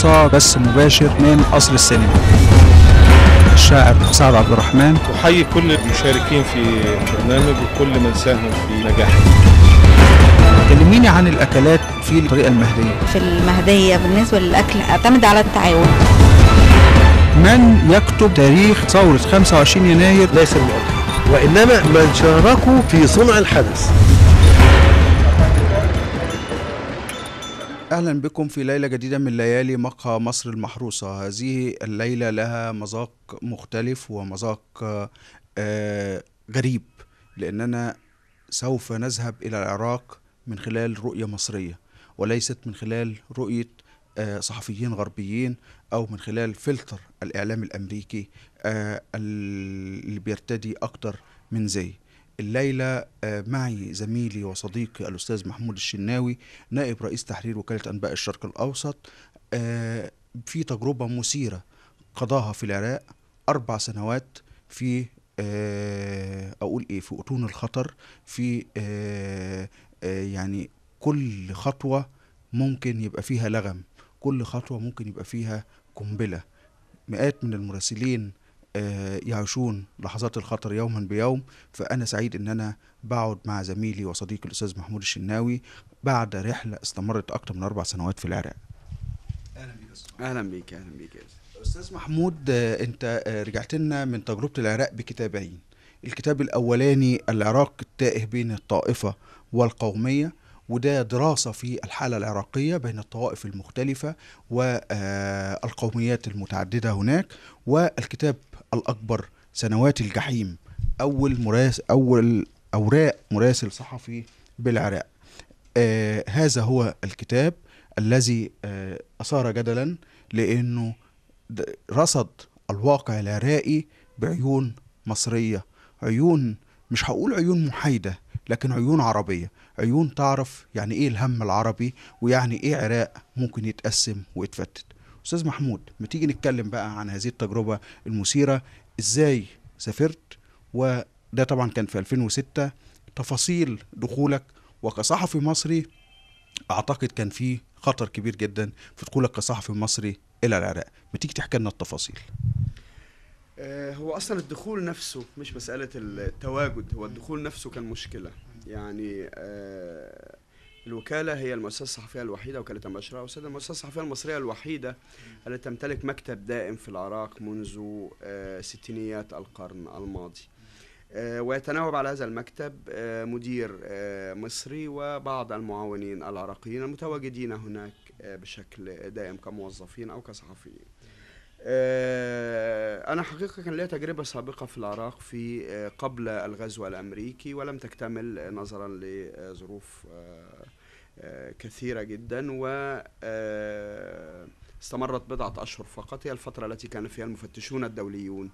المحروسة بث مباشر من قصر السينما. الشاعر سعد عبد الرحمن. أحيي كل المشاركين في البرنامج وكل من ساهم في نجاحه. كلميني عن الأكلات في الطريقة المهدية. في المهدية بالنسبة للأكل أعتمد على التعاون. من يكتب تاريخ ثورة 25 يناير ليس من الأكل، وإنما من شاركوا في صنع الحدث. أهلا بكم في ليلة جديدة من ليالي مقهى مصر المحروسة. هذه الليلة لها مذاق مختلف ومذاق غريب، لأننا سوف نذهب إلى العراق من خلال رؤية مصرية وليست من خلال رؤية صحفيين غربيين أو من خلال فلتر الإعلام الأمريكي اللي بيرتدي أكتر من زي. الليلة معي زميلي وصديقي الأستاذ محمود الشناوي، نائب رئيس تحرير وكالة أنباء الشرق الأوسط، في تجربة مثيرة قضاها في العراق 4 سنوات في في أتون الخطر، في يعني كل خطوة ممكن يبقى فيها لغم، كل خطوة ممكن يبقى فيها قنبلة. مئات من المراسلين يعيشون لحظات الخطر يوما بيوم، فأنا سعيد أن أنا بقعد مع زميلي وصديقي الأستاذ محمود الشناوي بعد رحلة استمرت أكثر من 4 سنوات في العراق. أهلا بيك. أهلا بيك أستاذ محمود، أنت رجعت لنا من تجربة العراق بكتابين. الكتاب الأولاني العراق التائه بين الطائفة والقومية، وده دراسة في الحالة العراقية بين الطوائف المختلفة والقوميات المتعددة هناك. والكتاب الأكبر سنوات الجحيم، أول أوراق مراسل صحفي بالعراق. هذا هو الكتاب الذي أثار جدلا، لأنه رصد الواقع العراقي بعيون مصرية، عيون مش هقول عيون محايدة، لكن عيون عربية، عيون تعرف يعني ايه الهم العربي ويعني ايه عراق ممكن يتقسم ويتفتت. أستاذ محمود، ما تيجي نتكلم بقى عن هذه التجربة المثيرة، ازاي سافرت؟ وده طبعا كان في 2006. تفاصيل دخولك وكصحفي مصري، اعتقد كان فيه خطر كبير جدا في دخولك كصحفي مصري الى العراق. ما تيجي تحكي لنا التفاصيل؟ هو أصلا الدخول نفسه مش مسألة التواجد، هو الدخول نفسه كان مشكلة. يعني الوكالة هي المؤسسة الصحفية الوحيدة، وكالة أنباء الشرق الأوسط المؤسسة الصحفية المصرية الوحيدة التي تمتلك مكتب دائم في العراق منذ ستينيات القرن الماضي. ويتناوب على هذا المكتب مدير مصري وبعض المعاونين العراقيين المتواجدين هناك بشكل دائم كموظفين أو كصحفيين. أنا حقيقة كان لي تجربة سابقة في العراق في قبل الغزو الأمريكي، ولم تكتمل نظرا لظروف كثيرة جدا، واستمرت بضعة أشهر فقط. هي الفترة التي كان فيها المفتشون الدوليون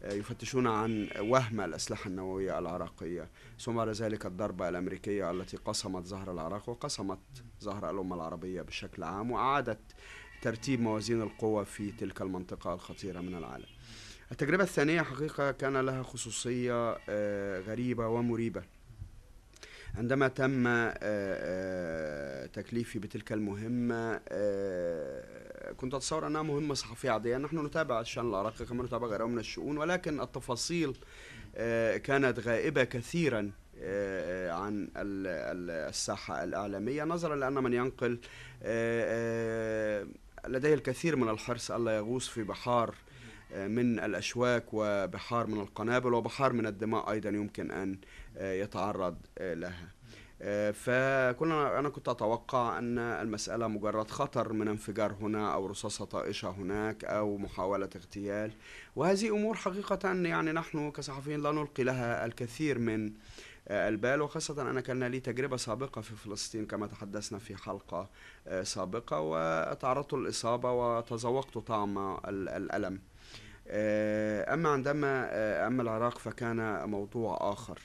يفتشون عن وهم الأسلحة النووية العراقية، ثم بعد ذلك الضربة الأمريكية التي قسمت ظهر العراق وقسمت ظهر الأمة العربية بشكل عام، وأعادت ترتيب موازين القوى في تلك المنطقة الخطيرة من العالم. التجربة الثانية حقيقة كان لها خصوصية غريبة ومريبة. عندما تم تكليفي بتلك المهمة، كنت أتصور أنها مهمة صحفية عادية، نحن نتابع الشأن العراقي كما نتابع غيره من الشؤون، ولكن التفاصيل كانت غائبة كثيرا عن الساحة الإعلامية، نظرا لأن من ينقل لديه الكثير من الحرص ألا يغوص في بحار من الأشواك وبحار من القنابل وبحار من الدماء أيضا يمكن أن يتعرض لها. أنا كنت أتوقع أن المسألة مجرد خطر من انفجار هنا أو رصاصة طائشة هناك أو محاولة اغتيال، وهذه أمور حقيقة يعني نحن كصحفيين لا نلقي لها الكثير من البال، وخاصة أنا كان لي تجربة سابقة في فلسطين كما تحدثنا في حلقة سابقة، وتعرضت للإصابة وتذوقت طعم الألم. أما العراق فكان موضوع آخر.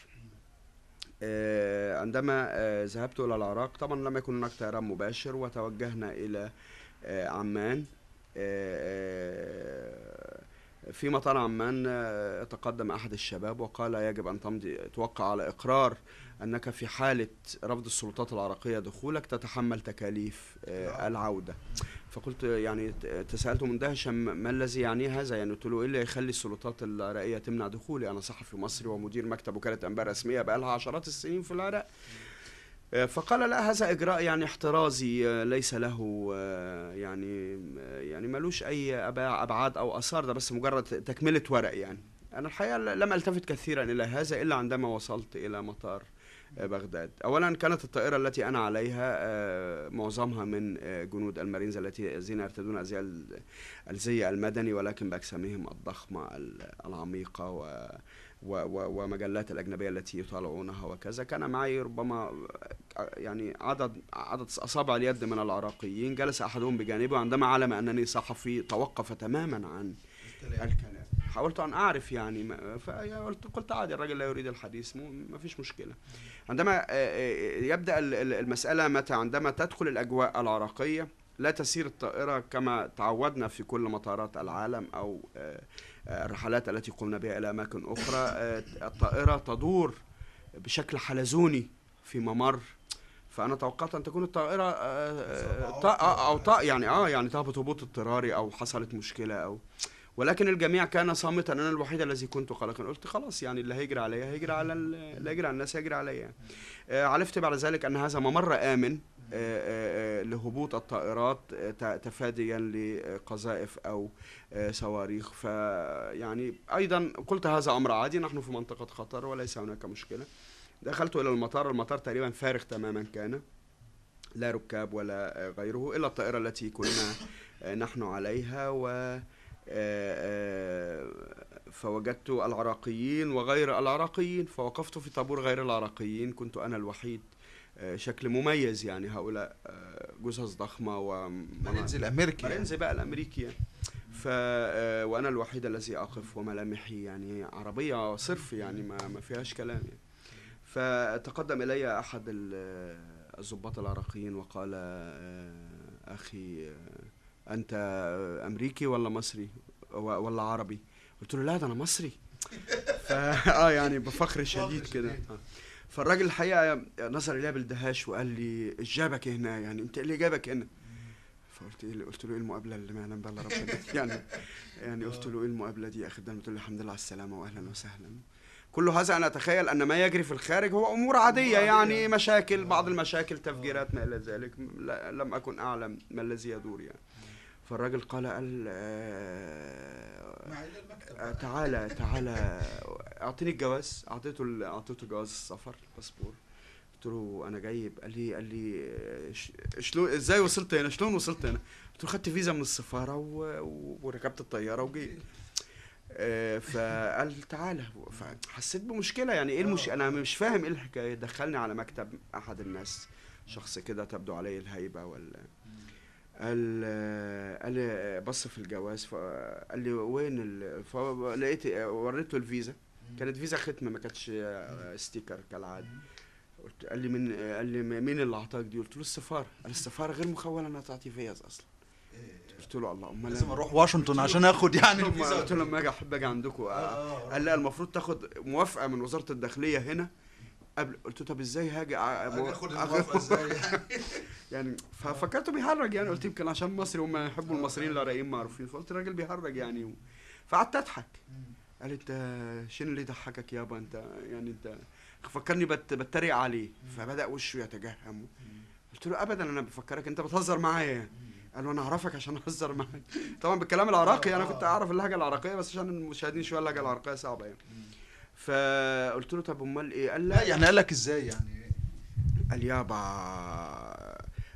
عندما ذهبت إلى العراق طبعا لم يكن هناك طيران مباشر، وتوجهنا إلى عمان في مطار عمان تقدم أحد الشباب وقال يجب أن توقع على إقرار أنك في حالة رفض السلطات العراقية دخولك تتحمل تكاليف العودة. فقلت يعني تساءلت مندهشا ما الذي يعني هذا؟ يعني قلت له إيه اللي يخلي السلطات العراقية تمنع دخولي؟ أنا صحفي مصري ومدير مكتب وكالة أنباء رسمية بقى لها عشرات السنين في العراق. فقال لا، هذا إجراء يعني احترازي ليس له يعني ملوش أي أبعاد أو آثار، ده بس مجرد تكملة ورق. يعني أنا الحقيقة لم ألتفت كثيرا إلى هذا إلا عندما وصلت إلى مطار بغداد. أولا كانت الطائرة التي أنا عليها معظمها من جنود المارينز الذين يرتدون الزي المدني ولكن بأجسامهم الضخمة العميقة ومجلات الأجنبية التي يطالعونها وكذا. كان معي ربما يعني عدد أصابع اليد من العراقيين، جلس أحدهم بجانبي وعندما علم أنني صحفي توقف تماما عن الكلام. حاولت أن أعرف يعني قلت عادي، الراجل لا يريد الحديث، ما فيش مشكلة. عندما يبدأ المسألة متى؟ عندما تدخل الأجواء العراقية لا تسير الطائرة كما تعودنا في كل مطارات العالم أو الرحلات التي قمنا بها إلى أماكن أخرى. الطائرة تدور بشكل حلزوني في ممر، فأنا توقعت أن تكون الطائرة يعني تهبط هبوط اضطراري أو حصلت مشكلة ولكن الجميع كان صامتا. أنا الوحيد الذي كنت قلقا. قلت خلاص يعني اللي هيجري عليا هيجري على اللي هيجري على الناس هيجري عليا. عرفت بعد ذلك أن هذا ممر آمن لهبوط الطائرات تفاديا لقذائف أو صواريخ. فيعني أيضا قلت هذا أمر عادي، نحن في منطقة خطر وليس هناك مشكلة. دخلت إلى المطار تقريبا فارغ تماما، كان لا ركاب ولا غيره إلا الطائرة التي كنا نحن عليها. فوجدت العراقيين وغير العراقيين، فوقفت في طابور غير العراقيين، كنت أنا الوحيد. شكل مميز يعني، هؤلاء جثث ضخمة ومنازل الأمريكي، منازل بقى الأمريكي. وأنا الوحيد الذي أقف وملامحي يعني عربية صرف، يعني ما فيهاش كلام يعني. فتقدم إلي أحد الضباط العراقيين وقال أخي أنت أمريكي ولا مصري ولا عربي؟ قلت له لا ده أنا مصري. يعني بفخر شديد كده. فالراجل الحقيقة نظر إليها بالدهاش وقال لي إيش جابك هنا؟ يعني أنت اللي جابك هنا؟ قلت له إيه المقابلة اللي ما يعلم بها إلا ربنا؟ يعني قلت له إيه المقابلة دي يا أخي؟ قلت له الحمد لله على السلامة وأهلا وسهلا. كل هذا أنا أتخيل أن ما يجري في الخارج هو أمور عادية، يعني مشاكل، بعض المشاكل، تفجيرات، ما إلى ذلك. لم أكن أعلم ما الذي يدور يعني. فالراجل قال تعالى أعطيني الجواز. أعطيته جواز السفر، الباسبور. قلت له أنا جايب. قال لي شلون، إزاي وصلت هنا؟ شلون وصلت هنا؟ قلت له خدت فيزا من السفارة وركبت الطيارة وجيت. فقال تعالى. فحسيت بمشكلة، يعني ايه المشكلة؟ انا مش فاهم ايه الحكاية. دخلني على مكتب احد الناس، شخص كده تبدو عليه الهيبة قال لي بص في الجواز، فقال لي وين فلقيت وريته الفيزا، كانت فيزا ختمة ما كانتش ستيكر كالعادة. قال لي مين اللي اعطاك دي؟ قلت له السفارة. قال السفارة غير مخولة انها تعطي فيز اصلا. قلت له الله، امال لازم اروح واشنطن عشان اخد يعني الفيزا. قلت له لما اجي عندكم. قال لا المفروض تاخد موافقه من وزاره الداخليه هنا قبل. قلت له طب ازاي هاجي اخد الموافقه ازاي يعني؟ ففكرته بيهرج يعني. قلت يمكن عشان مصري وما يحبوا المصريين العراقيين معروفين. فقلت الراجل بيهرج يعني فقعدت اضحك. قال انت شنو اللي يضحكك يابا؟ انت يعني انت فكرني بتريق عليه. فبدا وشه يتجهم. قلت له ابدا انا بفكرك انت بتهزر معايا يعني. قال له انا اعرفك عشان اهزر معاك. طبعا بالكلام العراقي، انا كنت اعرف اللهجه العراقيه بس عشان المشاهدين شويه اللهجه العراقيه صعبه يعني. فقلت له طب امال ايه؟ قال لا يعني قال لك ازاي يعني؟ قال يابا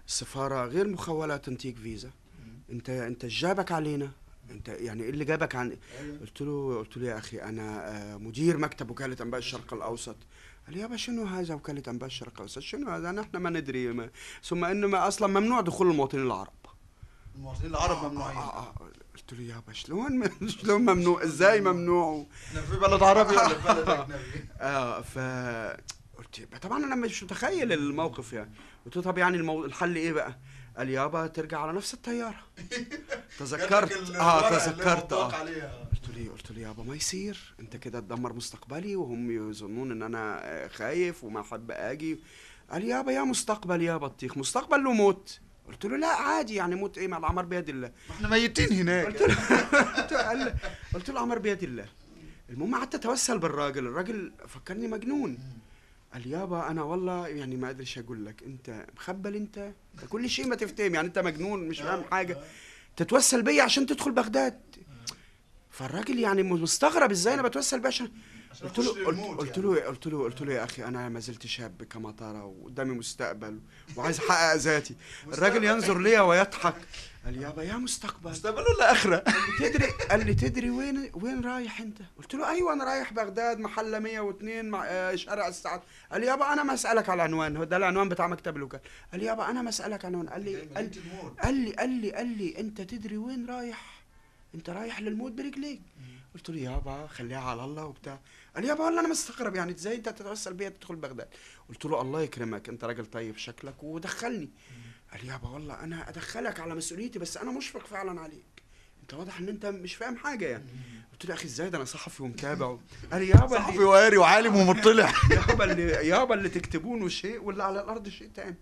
السفاره غير مخوله تنتيك فيزا. انت جابك علينا؟ انت يعني ايه اللي جابك عن؟ قلت له يا اخي انا مدير مكتب وكاله انباء الشرق الاوسط. قال لي يابا شنو هذا وكاله انباء الشرق الاوسط؟ شنو هذا؟ نحن ما ندري ثم انه اصلا ممنوع دخول المواطنين العرب. المواطنين العرب ممنوعين. قلت له يابا شلون ممنوع؟ ازاي ممنوع؟ في بلد عربي ولا في بلد اجنبي؟ قلت طبعا انا مش متخيل الموقف يعني. قلت له طب يعني الحل ايه بقى؟ قال يابا ترجع على نفس الطياره. تذكرت. قلت له قلت له يابا ما يصير، انت كده تدمر مستقبلي وهم يظنون ان انا خايف وما احب اجي. قال لي يابا يا مستقبل يا بطيخ، مستقبل له موت. قلت له لا عادي، يعني موت ايه، ما العمر بيد الله. ما احنا ميتين هناك. قلت له العمر بيد الله. المهم قعدت اتوسل بالراجل، الراجل فكرني مجنون. قال لي يابا انا والله يعني ما ادريش اقول لك، انت مخبل، انت كل شيء ما تفتهم، يعني انت مجنون مش فاهم حاجه، تتوسل بيا عشان تدخل بغداد. فالراجل يعني مستغرب ازاي انا بتوسل بيه عشان قلت له يا اخي انا ما زلت شاب كما ترى وقدامي مستقبل وعايز احقق ذاتي. الراجل ينظر لي ويضحك. قال لي يابا يا مستقبل ولا اخره؟ قال لي تدري وين رايح انت؟ قلت له ايوه انا رايح بغداد محله 102 مع شارع السعد. قال لي يابا انا ما اسالك على العنوان، هو ده العنوان بتاع مكتب الوكاله. قال لي يابا انا ما اسالك عن عنوان. قال لي انت تدري وين رايح؟ انت رايح للموت برجليك. قلت له يابا خليها على الله وبتاع. قال لي يابا والله انا مستغرب، يعني ازاي انت تتوسل بيا تدخل بغداد؟ قلت له الله يكرمك، انت راجل طيب شكلك ودخلني. قال لي يابا والله انا ادخلك على مسؤوليتي، بس انا مشفق فعلا عليك، انت واضح ان انت مش فاهم حاجه يعني. قلت له يا اخي ازاي، ده انا صحفي ومتابع. قال لي يابا صحفي وقاري وعالم ومطلع. يابا اللي تكتبونه شيء واللي على الارض شيء تاني.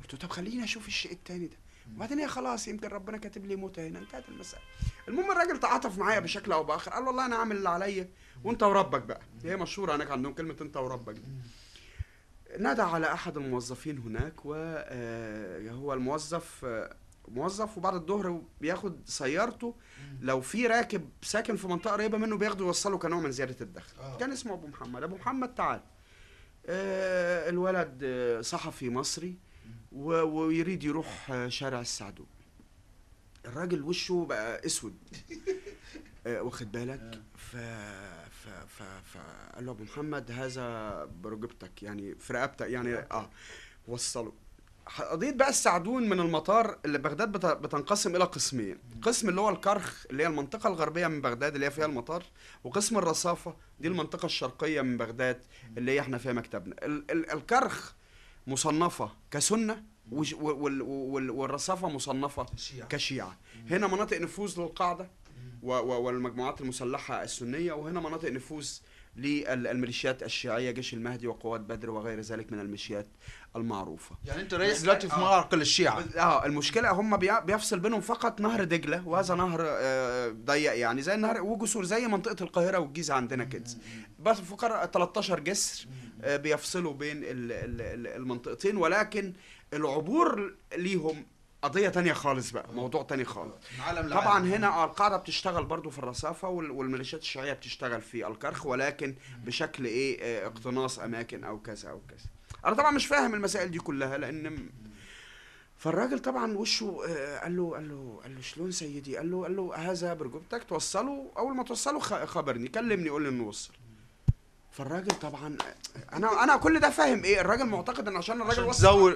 قلت له طب خليني اشوف الشيء التاني ده، وبعدين هي خلاص يمكن ربنا كاتب لي موت هنا، انتهت المساله. المهم الراجل تعاطف معايا بشكل او باخر، قال والله انا عامل اللي عليا وانت وربك بقى. هي مشهوره هناك عندهم كلمه انت وربك دي. نادى على احد الموظفين هناك، وهو الموظف موظف وبعد الظهر بياخد سيارته لو في راكب ساكن في منطقه قريبه منه بياخده يوصله كنوع من زياده الدخل. كان اسمه ابو محمد. ابو محمد تعال، الولد صحفي مصري ويريد يروح شارع السعدون. الراجل وشه بقى اسود واخد بالك. فقال له ابو محمد هذا برقبتك، يعني في رقبتك يعني وصله. قضيت بقى السعدون من المطار اللي بغداد بتنقسم الى قسمين، قسم اللي هو الكرخ اللي هي المنطقه الغربيه من بغداد اللي هي فيها المطار، وقسم الرصافه دي المنطقه الشرقيه من بغداد اللي هي احنا فيها مكتبنا. الكرخ مصنفه كسنه والرصافه مصنفه كشيعه. هنا مناطق نفوذ للقاعده والمجموعات المسلحه السنيه، وهنا مناطق نفوذ للميليشيات الشيعيه، جيش المهدي وقوات بدر وغير ذلك من الميليشيات المعروفه. يعني انت رئيس دلوقتي في معركل الشيعة. المشكله هم بيفصل بينهم فقط نهر دجله، وهذا نهر ضيق يعني زي النهر وجسور زي منطقه القاهره والجيزه عندنا كده، بس فقط 13 جسر بيفصلوا بين المنطقتين، ولكن العبور ليهم قضية تانية خالص بقى، موضوع تاني خالص. طبعا هنا القاعدة بتشتغل برضو في الرصافة والميليشيات الشيعية بتشتغل في الكرخ، ولكن بشكل اقتناص اماكن او كذا او كذا. انا طبعا مش فاهم المسائل دي كلها لان فالراجل طبعا وشه قال له شلون سيدي؟ قال له هذا برقبتك، توصله، اول ما توصله خبرني، كلمني قول لي انه وصل. فالراجل طبعا انا كل ده فاهم الراجل معتقد ان عشان الراجل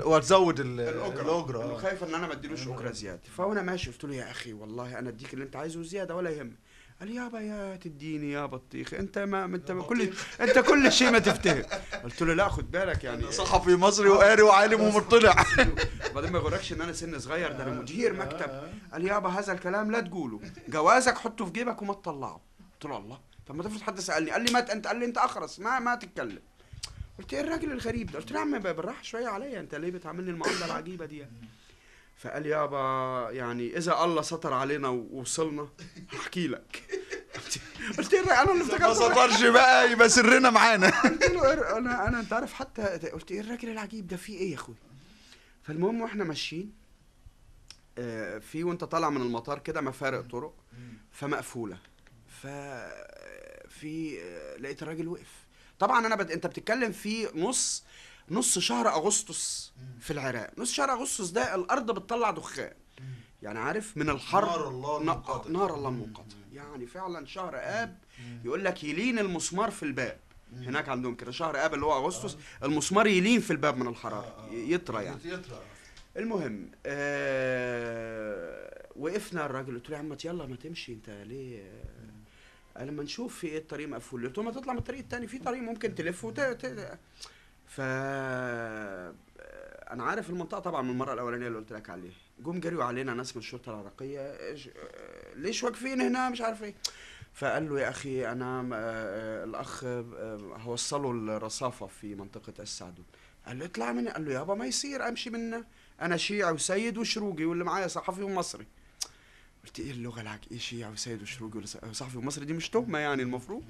وتزود الاجره، انه خايف ان انا ما اديلوش اجره زياده. فانا ماشي قلت له يا اخي والله انا اديك اللي انت عايزه زياده ولا يهمك. قال لي يابا يا تديني يا بطيخ، انت كل شيء ما تفتهم. قلت له لا خد بالك يعني صحفي مصري وقاري وعالم ومطلع. بعدين ما يغركش ان انا سن صغير، ده انا مدير مكتب. قال لي يابا هذا الكلام لا تقوله، جوازك حطه في جيبك وما تطلعه. قلت له الله، طب ما تفرض حد سالني قال لي انت اخرس ما تتكلم. قلت ايه الراجل الغريب ده؟ قلت له يا عم بالراحه شويه عليا، انت ليه بتعاملني المعامله العجيبه دي؟ فقال يابا يعني اذا الله ستر علينا ووصلنا هحكي لك. قلت له انا اللي افتكرت ما سطرش بقى يبقى سرنا معانا. قلت له انا انت عارف حتى قلت ايه الراجل العجيب ده فيه ايه يا اخوي؟ فالمهم واحنا ماشيين في وانت طالع من المطار كده مفارق طرق فمقفوله، في لقيت الراجل وقف. طبعا انت بتتكلم في نص شهر اغسطس في العراق. نص شهر اغسطس ده الارض بتطلع دخان، يعني عارف من الحر، نار الله المنقطع. يعني فعلا شهر اب يقول لك يلين المسمار في الباب، هناك عندهم كده شهر اب اللي هو اغسطس المسمار يلين في الباب من الحراره، يطرى يعني. المهم وقفنا. الراجل قلت له يا عم يلا ما تمشي انت ليه؟ قال لما نشوف في ايه الطريق مقفول. قلت له ما تطلع من الطريق التاني، في طريق ممكن تلف انا عارف المنطقه طبعا من المره الاولانيه اللي قلت لك عليها. جم جريوا علينا ناس من الشرطه العراقيه، ليش واقفين هنا مش عارف ايه. فقال له يا اخي انا الاخ هوصله الرصافه في منطقه السعدون. قال له اطلع مني. قال له يابا ما يصير امشي منه، انا شيعي وسيد وشروقي واللي معايا صحفي ومصري. قلت ايه اللغه العك، ايه شيعي وسيد وشروقي وصحفي ومصري، دي مش تهمه يعني المفروض.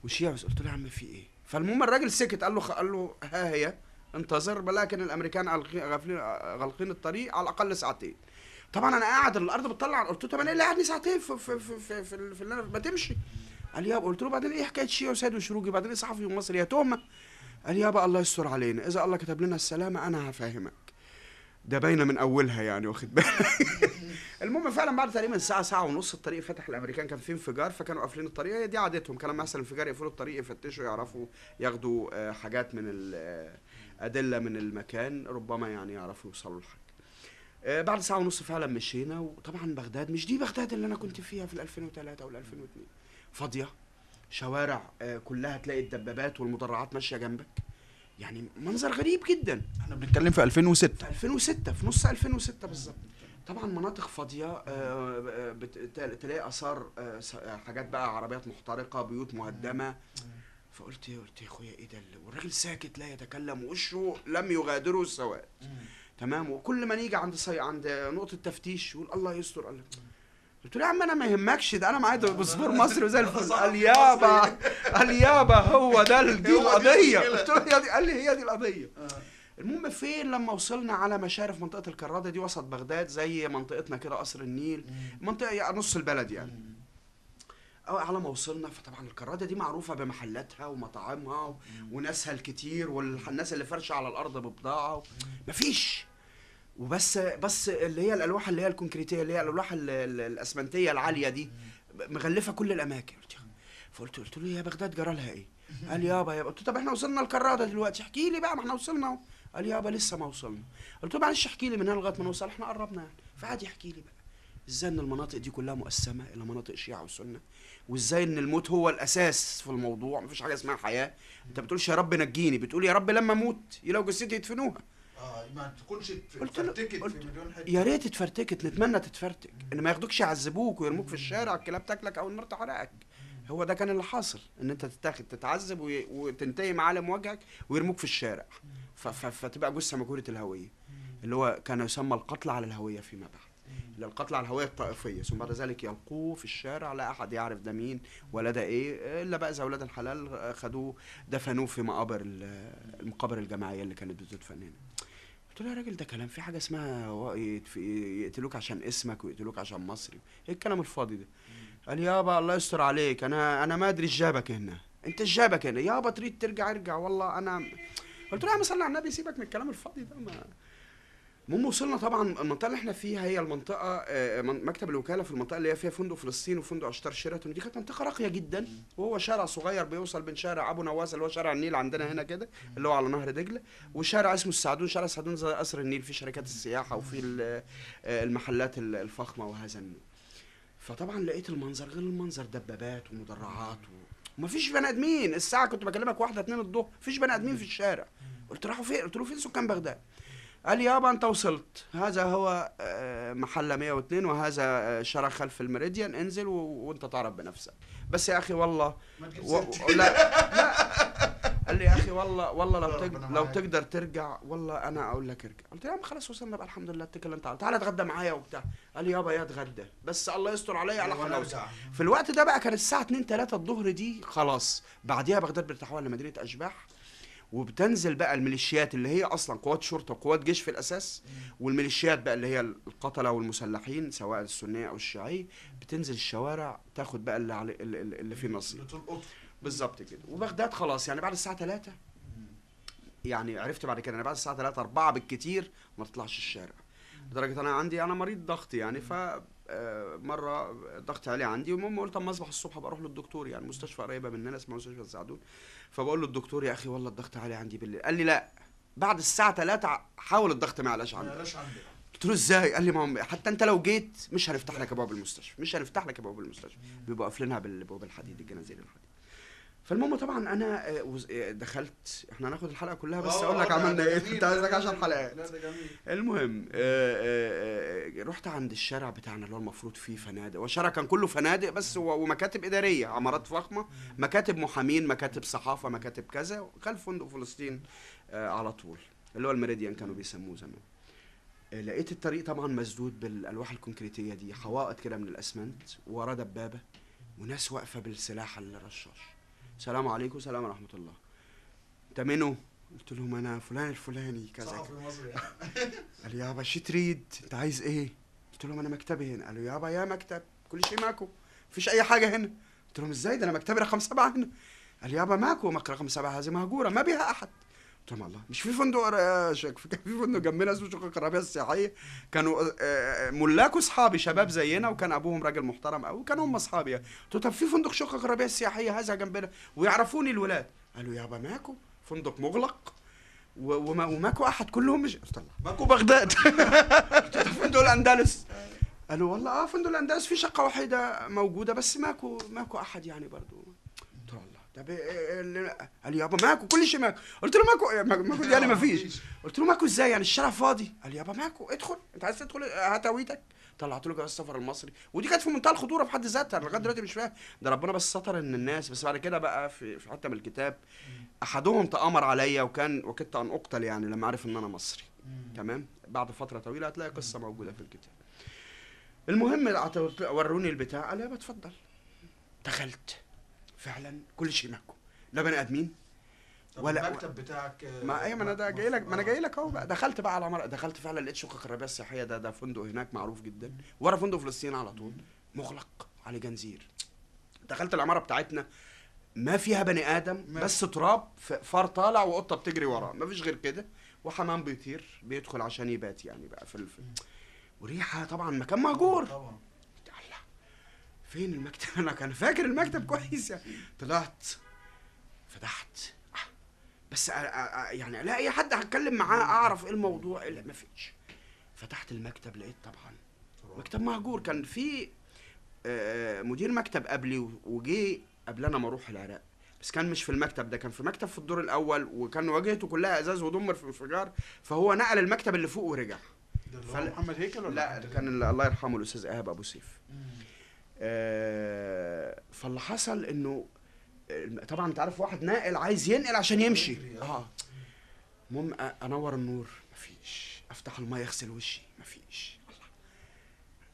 وشيعي. قلت له يا عم في ايه؟ فالمهم الراجل سكت. قال له ها هي انتظر، ولكن الامريكان غالقين الطريق على الاقل ساعتين. طبعا انا قاعد الارض بتطلع. قلت له طب انا ايه اللي قعدني ساعتين في ما تمشي. قال يابا. قلت له بعدين ايه حكايه شيعي وسيد وشروقي، بعدين ايه صحفي ومصري، يا تهمه. قال يابا الله يستر علينا، اذا الله كتب لنا السلامه انا هفهمك. ده باينه من اولها يعني، واخد بالك. المهم فعلا بعد تقريبا ساعه ونص الطريق فتح. الامريكان كان في انفجار فكانوا قافلين الطريق. هي دي عادتهم، كان لما يحصل انفجار يقفلوا الطريق، يفتشوا يعرفوا ياخدوا حاجات من الادله من المكان، ربما يعني يعرفوا يوصلوا لحاجه. بعد ساعه ونص فعلا مشينا. وطبعا بغداد مش دي بغداد اللي انا كنت فيها في 2003 ولا 2002. فاضيه، شوارع كلها تلاقي الدبابات والمدرعات ماشيه جنبك، يعني منظر غريب جدا. احنا بنتكلم في 2006. في 2006 في نص 2006 بالظبط. طبعا مناطق فاضيه، تلاقي اثار، حاجات بقى، عربيات محترقه، بيوت مهدمه. فقلت يا اخويا ايه ده؟ والراجل ساكت لا يتكلم، وشه لم يغادره السواد. تمام. وكل ما نيجي عند نقطه تفتيش يقول الله يستر الله. قلت له يا عم انا ما يهمكش، ده انا معايا باسبور مصري وزي الفل. قال يابا هو ده دي القضيه. قلت له قال لي هي دي القضيه. المهم فين لما وصلنا على مشارف منطقه الكراده دي وسط بغداد، زي منطقتنا كده قصر النيل، منطقه يعني نص البلد يعني. على ما وصلنا فطبعا الكراده دي معروفه بمحلاتها ومطاعمها وناسها الكتير، والناس اللي فرشه على الارض ببضاعه. مفيش. بس اللي هي الالواح اللي هي الكونكريتيه، اللي هي الالواح الاسمنتيه العاليه دي مغلفه كل الاماكن. فقلت له يا بغداد جرى لها ايه؟ قال يابا. قلت له طب احنا وصلنا الكراده دلوقتي، احكي لي بقى، ما احنا وصلنا اهو. قال يابا لسه ما وصلنا. قلت له معلش احكي لي من هنا لغايه ما نوصل، احنا قربنا يعني. فقعد يحكي لي بقى ازاي ان المناطق دي كلها مقسمه الى مناطق شيعه وسنه، وازاي ان الموت هو الاساس في الموضوع، مفيش حاجه اسمها حياه. انت بتقولش يا رب نجيني، بتقول يا رب لما اموت لو جثتي يدفنوها. ما تكونش اتفرتكت في مليون حته. يا ريت اتفرتكت، نتمنى تتفرتك، ان ما ياخدوكش يعذبوك ويرموك في الشارع، الكلاب تاكلك او النار تحرقك. هو ده كان اللي حاصل، ان انت تتاخد تتعذب وتنتهي معالم وجهك ويرموك في الشارع، فتبقى جثه مجهوله الهويه، اللي هو كان يسمى القتل على الهويه فيما بعد. القتل على الهويه الطائفيه، ثم بعد ذلك يلقوه في الشارع، لا احد يعرف ده مين ولا ده ايه، الا بقى اذا اولاد الحلال خدوه دفنوه في المقابر الجماعيه اللي كانت بتدفن هنا. قلت له يا راجل ده كلام، في حاجه اسمها يقتلوك عشان اسمك ويقتلوك عشان مصري، ايه الكلام الفاضي ده؟ قال يابا الله يستر عليك، انا ما ادري ايش جابك هنا، انت ايش جابك هنا يابا؟ تريد ترجع ارجع والله انا. قلت له يا عم صل على النبي، سيبك من الكلام الفاضي ده. المهم وصلنا. طبعا المنطقه اللي احنا فيها هي المنطقه مكتب الوكاله في المنطقه اللي هي فيها فندق فلسطين وفندق اشتار شيراتون. دي كانت منطقه راقيه جدا، وهو شارع صغير بيوصل بين شارع ابو نواس اللي هو شارع النيل عندنا هنا كده اللي هو على نهر دجله، وشارع اسمه السعدون. شارع السعدون زي قصر النيل، في شركات السياحه وفي المحلات الفخمه وهذا النوع. فطبعا لقيت المنظر غير المنظر، دبابات ومدرعات ومفيش بني ادمين. الساعه كنت بكلمك 1-2 الظهر، مفيش بني ادمين في الشارع. قلت راحوا فين؟ قلت له فين سكان بغداد؟ قال لي يابا انت وصلت، هذا هو محل 102 وهذا شارع خلف الميريديان، انزل وانت تعرف بنفسك. بس يا اخي والله لا قال لي يا اخي والله لو تقدر ترجع والله انا اقول لك ارجع. قلت له يا عم خلاص وصلنا بقى الحمد لله، اتكل انت تعالى اتغدى معايا وبتاع. قال لي يابا يا اتغدى بس الله يستر عليا على حلاوتك. في الوقت ده بقى كانت الساعه 2-3 الظهر دي خلاص. بعديها بغداد بتتحول لمدينه اشباح، وبتنزل بقى الميليشيات اللي هي اصلا قوات شرطه وقوات جيش في الاساس، والميليشيات بقى اللي هي القتله والمسلحين سواء السنيه او الشيعيه، بتنزل الشوارع تاخد بقى اللي فيه نصيب بالظبط كده. وبغداد خلاص يعني بعد الساعه 3 يعني عرفت بعد كده، بعد الساعه 3-4 بالكتير ما تطلعش الشارع، لدرجه انا مريض ضغط يعني. ف مره الضغط عالي عندي، والمهم قلت اما اصبح الصبح ابقى اروح للدكتور، يعني مستشفى قريبه مننا اسمها مستشفى السعدون. فبقول له الدكتور يا اخي والله الضغط عالي عندي بالليل. قال لي لا بعد الساعه 3 حاول الضغط ما يعلاش عندك. قلت له ازاي؟ قال لي ما حتى انت لو جيت مش هنفتح لك ابواب المستشفى، بيبقوا قافلينها بالبواب الحديد، الجنازير الحديد. فالمهم طبعا انا دخلت، احنا هناخد الحلقه كلها بس اقول لك عملنا ايه، انت عايزك 10 حلقات. لا ده جميل. المهم رحت عند الشارع بتاعنا اللي هو المفروض فيه فنادق، والشارع كان كله فنادق بس ومكاتب اداريه، عمارات فخمه، مكاتب محامين، مكاتب صحافه، مكاتب كذا، خلف فندق فلسطين على طول اللي هو الميريديان كانوا بيسموه زمان. لقيت الطريق طبعا مسدود بالالواح الكونكريتيه دي، حوائط كده من الاسمنت، ورا دبابه وناس واقفه بالسلاح الرشاش. السلام عليكم. سلام ورحمه الله. انت منو؟ قلت لهم انا فلان الفلاني كذا. صحفي مصري. قال يابا شو تريد؟ انت عايز ايه؟ قلت لهم انا مكتبي هنا. قالوا يابا يا مكتب كل شيء ماكو، مفيش اي حاجه هنا. قلت لهم ازاي ده انا مكتبي رقم 7 هنا. قال يابا ماكو رقم 7 هذه مهجوره ما بها احد. قلت لهم الله مش في فندق كان في فندق جنبنا اسمه شقق الربيع السياحيه، كانوا ملاك اصحابي شباب زينا وكان ابوهم راجل محترم قوي وكانوا هم اصحابي. قلت له طب في فندق شقق الربيع السياحيه هذا جنبنا ويعرفوني الولاد. قالوا يابا ماكو فندق مغلق وماكو احد كلهم مش. قلت له ماكو بغداد. قلت له فندق الاندلس. قالوا والله فندق الاندلس في شقه واحده موجوده بس ماكو احد يعني برضو. قلت له الله طب قال يابا ماكو كل شيء ماكو. قلت له ماكو يعني ما فيش. قلت له ماكو ازاي يعني الشارع فاضي؟ قال يابا ماكو ادخل، انت عايز تدخل هات هويتك. طلعت له جواز السفر المصري، ودي كانت في منتهى الخطوره في حد ذاتها، لغايه دلوقتي مش فاهم ده ربنا بس ستر ان الناس. بس بعد كده بقى في حته من الكتاب احدهم تآمر عليا وكدت ان اقتل يعني لما عرف ان انا مصري. تمام. بعد فتره طويله هتلاقي قصه موجوده في الكتاب. المهم وروني البتاع، قال يابا اتفضل. دخلت فعلا كل شيء ماكو، لا بني ادمين ولا المكتب بتاعك. ما ايه ما انا ده جاي لك، ما انا جاي لك اهو بقى. دخلت بقى على العماره، دخلت فعلا لقيت شقق الربيع السياحيه، ده فندق هناك معروف جدا ورا فندق فلسطين على طول، مغلق على جنزير. دخلت العماره بتاعتنا ما فيها بني ادم بس تراب، فار طالع وقطه بتجري وراه، ما فيش غير كده، وحمام بيطير بيدخل عشان يبات يعني بقى في وريحه طبعا مكان مهجور طبعا. الله فين المكتب؟ انا كان فاكر المكتب كويس يعني. طلعت فتحت بس يعني الاقي حد هتكلم معاه اعرف ايه الموضوع، الا ما فيش. فتحت المكتب لقيت طبعا مكتب مهجور. كان في مدير مكتب قبلي وجي قبل انا ما اروح العراق، بس كان مش في المكتب ده، كان في مكتب في الدور الاول وكان واجهته كلها ازاز ودمر في الانفجار، فهو نقل المكتب اللي فوق ورجع. محمد هيكل ولا لا كان الله يرحمه الاستاذ ايهاب ابو سيف. فاللي حصل انه طبعا انت عارف واحد ناقل عايز ينقل عشان يمشي. المهم انور النور مفيش، افتح الميه اغسل وشي مفيش،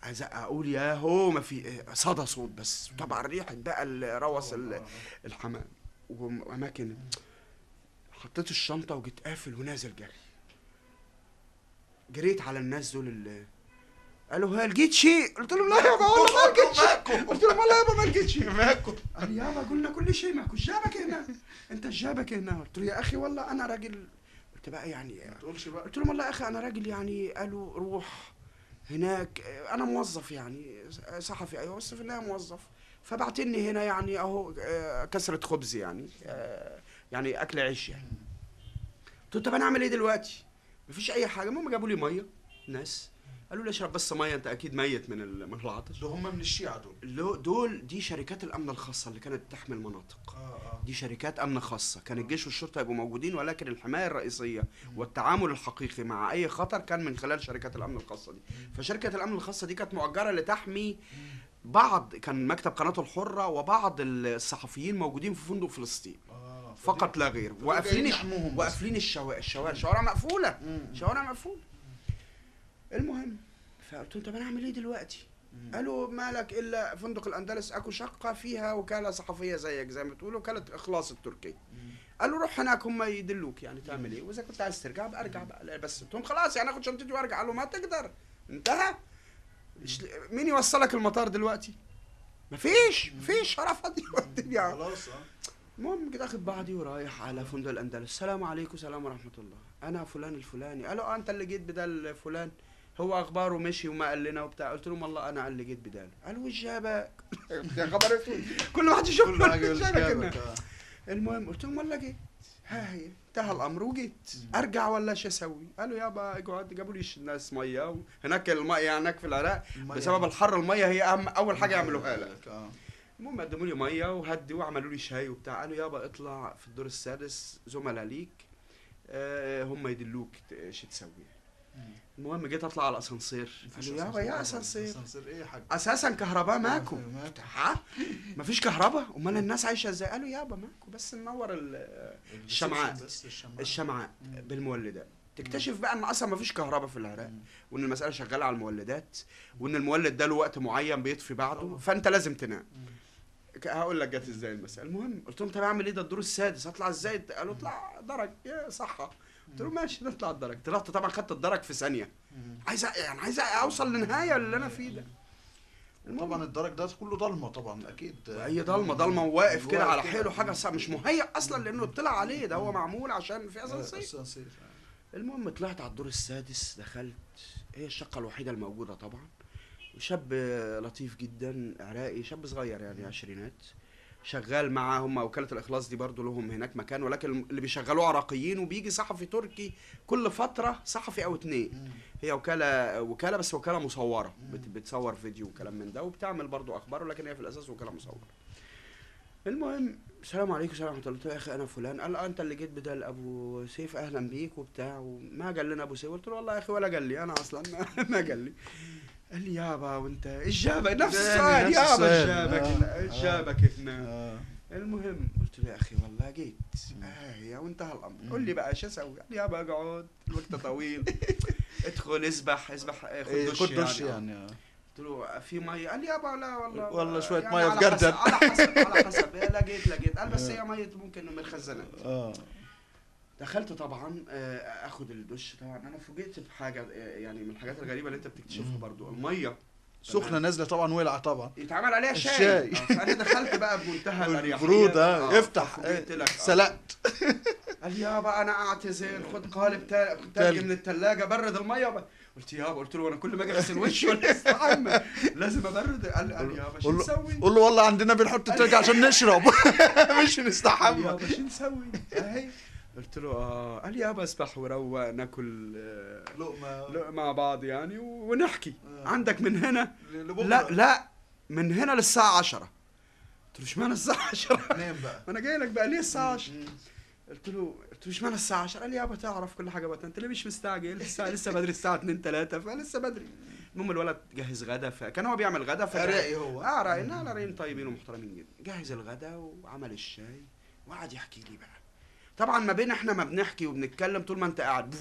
عايز اقول يا هو ما في صدى صوت بس طبعا ريحه بقى روث الحمام واماكن. حطيت الشنطه وجيت قافل ونازل جريت على الناس دول اللي قالوا هل لقيت شيء؟ قلت لهم لا يابا والله ما لقيت شيء. قلت لهم والله يابا ما لقيت شيء. ماكو. قال يابا قلنا كل شيء ماكو، جابك هنا انت جابك هنا. قلت له يا اخي والله انا راجل، قلت بقى يعني ما تقولش بقى. قلت لهم والله يا اخي انا راجل يعني. قالوا روح هناك، انا موظف يعني صحفي ايوه بس في النهايه موظف، فبعتني هنا يعني اهو كسرة خبز يعني يعني اكل عيش يعني. قلت له طب انا اعمل ايه دلوقتي؟ مفيش اي حاجه. المهم جابوا لي ميه ناس، قالوا لي اشرب بس ميه انت اكيد ميت من العطش. ده هم من الشيعة دول دي شركات الامن الخاصه اللي كانت تحمي المناطق. دي شركات امن خاصه، كان الجيش والشرطه يبقوا موجودين، ولكن الحمايه الرئيسيه والتعامل الحقيقي مع اي خطر كان من خلال شركات الامن الخاصه دي. فشركه الامن الخاصه دي كانت مؤجره لتحمي بعض، كان مكتب قناه الحره وبعض الصحفيين موجودين في فندق فلسطين فقط لا غير، وقافلين الشوارع مقفوله. شوارع مقفوله. المهم فقلت له طب انا اعمل ايه دلوقتي؟ قالوا مالك الا فندق الاندلس اكو شقه فيها وكاله صحفيه زيك زي ما بتقول، وكاله اخلاص التركيه. قالوا روح هناك هم يدلوك يعني تعمل ايه، واذا كنت عايز ترجع بقى ارجع بقى. بس قلت لهم خلاص يعني اخد شنطتي وارجع. قالوا ما تقدر انتهى. مين يوصلك المطار دلوقتي؟ مفيش شارع فاضي والدنيا خلاص. المهم كده اخد بعضي ورايح على فندق الاندلس. السلام عليكم. سلام ورحمه الله. انا فلان الفلاني. قالوا انت اللي جيت بدل فلان؟ هو اخباره مشي وما قال لنا وبتاع. قلت لهم والله انا اللي جيت بداله. قالوا وش جابك؟ يا خبر اسود كل واحد يشوف جابك. المهم قلت لهم والله جيت، ها هي انتهى الامر وجيت. ارجع ولا ايش اسوي؟ قالوا يابا اقعد. جابوا لي الناس ميه، هناك الميه هناك في العراق بسبب الحر الميه هي اول حاجه يعملوها لك. المهم قدموا لي ميه وهدي وعملوا لي شاي وبتاع، قالوا يابا اطلع في الدور السادس زملاء ليك هم يدلوك شو تسوي. المهم جيت اطلع على الاسانسير، قالوا يابا يا اسانسير ايه يا حاج؟ اساسا كهرباء ماكو. ها مفيش كهرباء؟ امال الناس عايشه ازاي؟ قالوا يابا ماكو بس ننور الشمعات بالمولدات. تكتشف بقى ان اصلا مفيش كهرباء في العراق، وان المساله شغاله على المولدات، وان المولد ده له وقت معين بيطفي بعده، فانت لازم تنام. هقول لك جت ازاي المساله. المهم قلت لهم طب اعمل ايه؟ ده الدور السادس اطلع ازاي؟ قالوا اطلع درج يا صحه. قلت له ماشي نطلع الدرج. طلعت طبعا خدت الدرج في ثانيه، عايز اوصل للنهايه اللي انا فيه ده. طبعا الدرج ده كله ضلمه طبعا اكيد، هي ضلمه وواقف كده على حيله، حاجه صعبه مش مهيأ اصلا لانه اطلع عليه، ده هو معمول عشان في اسانسير. المهم طلعت على الدور السادس، دخلت، هي الشقه الوحيده الموجوده طبعا، وشاب لطيف جدا عراقي، شاب صغير يعني عشرينات، شغال معاهم وكالة الإخلاص دي برضو لهم هناك مكان، ولكن اللي بيشغلوه عراقيين، وبيجي صحفي تركي كل فترة، صحفي أو اتنين. هي وكالة بس وكالة مصورة، بتصور فيديو وكلام من ده، وبتعمل برضو أخبار، ولكن هي في الأساس وكالة مصورة. المهم السلام عليكم ورحمة الله. قلت له يا أخي أنا فلان. قال أنت اللي جيت بدل أبو سيف، أهلا بيك وبتاع، وما قال لنا أبو سيف. قلت له والله يا أخي ولا قال لي، أنا أصلا ما قال لي. قال لي يابا وانت ايش جابك؟ نفس السؤال يابا، ايش جابك هنا؟ المهم قلت له يا اخي والله جيت يا وانتهى الامر، قول لي بقى شو اسوي؟ قال لي يابا اقعد، الوقت طويل، ادخل اسبح خد دش يعني. قلت له في ميه؟ قال لي يابا لا والله شويه يعني ميه في جردل. على حسب لقيت قال بس هي ميه ممكن من الخزانات. دخلت طبعا اخد الدش. طبعا انا فوجئت بحاجه يعني من الحاجات الغريبه اللي انت بتكتشفها برضو، الميه سخنه نازله طبعا، ولعه طبعا، يتعمل عليها شاي. انا دخلت بقى بمنتهى الاريحيه، برود افتح سلقت. قال لي يابا انا اعتذر، خد قالب تلج من الثلاجه، برد الميه. قلت يابا، قلت له انا كل ما اجي اغسل وشي ولا استحمى لازم ابرد. قال لي يابا شو نسوي؟ قول له والله عندنا بنحط التلج عشان نشرب مش نستحمى. يابا شو نسوي؟ اهي قلت له قال لي يابا اسبح وروق، ناكل لقمه مع بعض يعني ونحكي. عندك من هنا لا من هنا للساعه 10. قلت له اشمعنى الساعه 10؟ نام بقى، ما انا جاي لك بقى ليه الساعه 10؟ قلت له اشمعنى الساعه 10؟ قال لي يابا تعرف كل حاجه بقى، انت ليه مش مستعجل؟ الساعه لسه بدري، الساعه 2 3 فلسه بدري. المهم الولد جهز غدا، فكان هو بيعمل غدا عراقي هو عراقيين طيبين ومحترمين جدا. جهز الغدا وعمل الشاي وقعد يحكي لي بقى. طبعا ما بين احنا ما بنحكي وبنتكلم، طول ما انت قاعد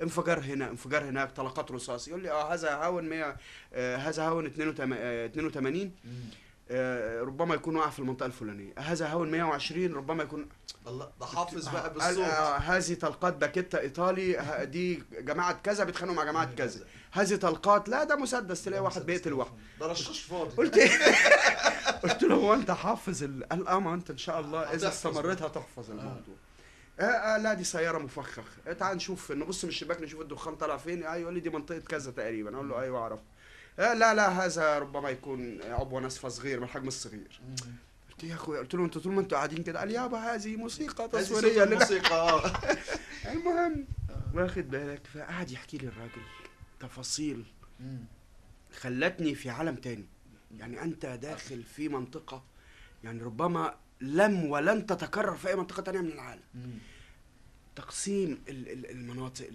انفجار هنا انفجار هناك، طلقات رصاص. يقول لي هذا هاون 100 هذا هاون 82 ربما يكون واقع في المنطقه الفلانيه، هذا هاون 120 ربما يكون. الله ده حافظ بقى بالصوت. هذه طلقات باكيتا ايطالي، دي جماعه كذا بيتخانقوا مع جماعه كذا، هذه طلقات، لا ده مسدس، تلاقي واحد بيقتل واحد، ده رشاش فاضي. قلت له هو انت حافظ قال ما انت ان شاء الله اذا استمريت هتحفظ الموضوع. لا دي سياره مفخخ، تعال نشوف، نبص من الشباك نشوف الدخان طالع فين. يقول لي دي منطقه كذا تقريبا. اقول له ايوه اعرف. لا هذا ربما يكون عبوه ناسفه صغير من الحجم الصغير. قلت يا اخويا، قلت له انتوا طول ما انتوا قاعدين كده، قال يابا هذه موسيقى تصويريه موسيقى. المهم واخد بالك، فقعد يحكي لي الراجل تفاصيل خلتني في عالم تاني. يعني انت داخل في منطقه يعني ربما لم ولن تتكرر في اي منطقه تانية من العالم. تقسيم المناطق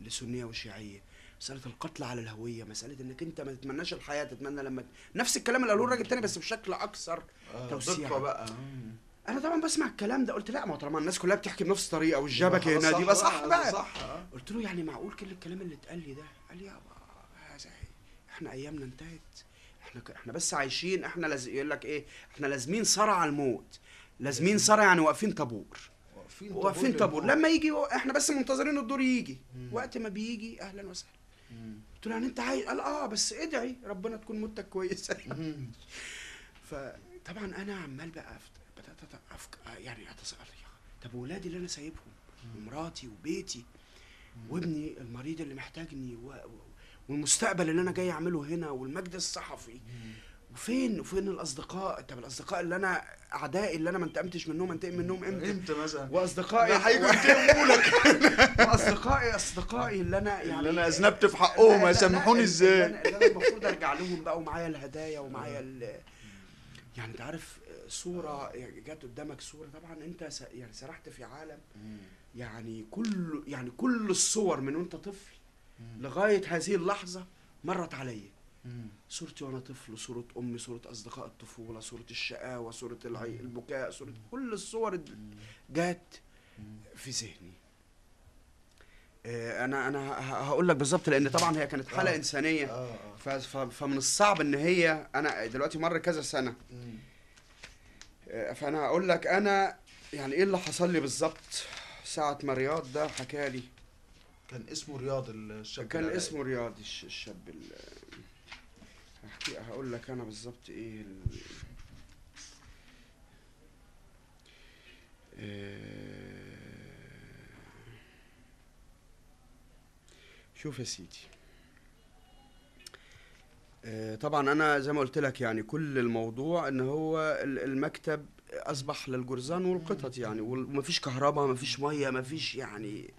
لسنيه وشيعيه، مساله القتل على الهويه، مساله انك انت ما تتمناش الحياه، تتمنى لما نفس الكلام اللي قالوه الراجل التاني بس بشكل اكثر توسيع بقى. انا طبعا بسمع الكلام ده، قلت لا ما طالما الناس كلها بتحكي بنفس الطريقه والجبكه هنا دي يبقى صح بقى. قلت له يعني معقول كل الكلام اللي اتقال لي ده؟ قال لي يابا احنا ايامنا انتهت، احنا بس عايشين، احنا يقول لك ايه، احنا لازمين صرع الموت، لازمين صرع يعني واقفين طابور لما يجي، احنا بس منتظرين الدور يجي. وقت ما بيجي اهلا وسهلا. قلت له يعني انت عايز؟ قال بس ادعي ربنا تكون موتك كويسه. فطبعا انا عمال بقى يعني اتساءل، طب ولادي اللي انا سايبهم ومراتي وبيتي وابني المريض اللي محتاجني والمستقبل اللي انا جاي اعمله هنا والمجد الصحفي وفين الاصدقاء؟ طب الاصدقاء اللي انا اعدائي اللي انا ما انتقمتش منهم انتقم منهم امتى؟ انت مثلا واصدقائي هيجوا ينتقموا لك. واصدقائي اللي انا يعني اللي انا اذنبت في حقهم هيسامحوني ازاي؟ اللي انا المفروض ارجع لهم بقى، ومعايا الهدايا ومعايا يعني انت عارف صوره جت قدامك صوره، طبعا انت يعني سرحت في عالم يعني كل الصور من وانت طفل لغايه هذه اللحظه مرت عليا. صورتي وانا طفل، صورة امي، صورة اصدقاء الطفولة، صورة الشقاوة، صورة البكاء، صورة كل الصور جات في ذهني. انا هقول لك بالظبط، لان طبعا هي كانت حالة انسانية. فمن الصعب ان هي، انا دلوقتي مر كذا سنة، فانا هقول لك انا يعني ايه اللي حصل لي بالظبط ساعة ما رياض ده حكالي. كان اسمه رياض الشاب، كان اسمه رياض الشاب هقول لك انا بالظبط ايه شوف يا سيدي، طبعا انا زي ما قلت لك يعني كل الموضوع ان هو المكتب اصبح للجرذان والقطط يعني، ومفيش كهرباء، مفيش ميه، مفيش يعني،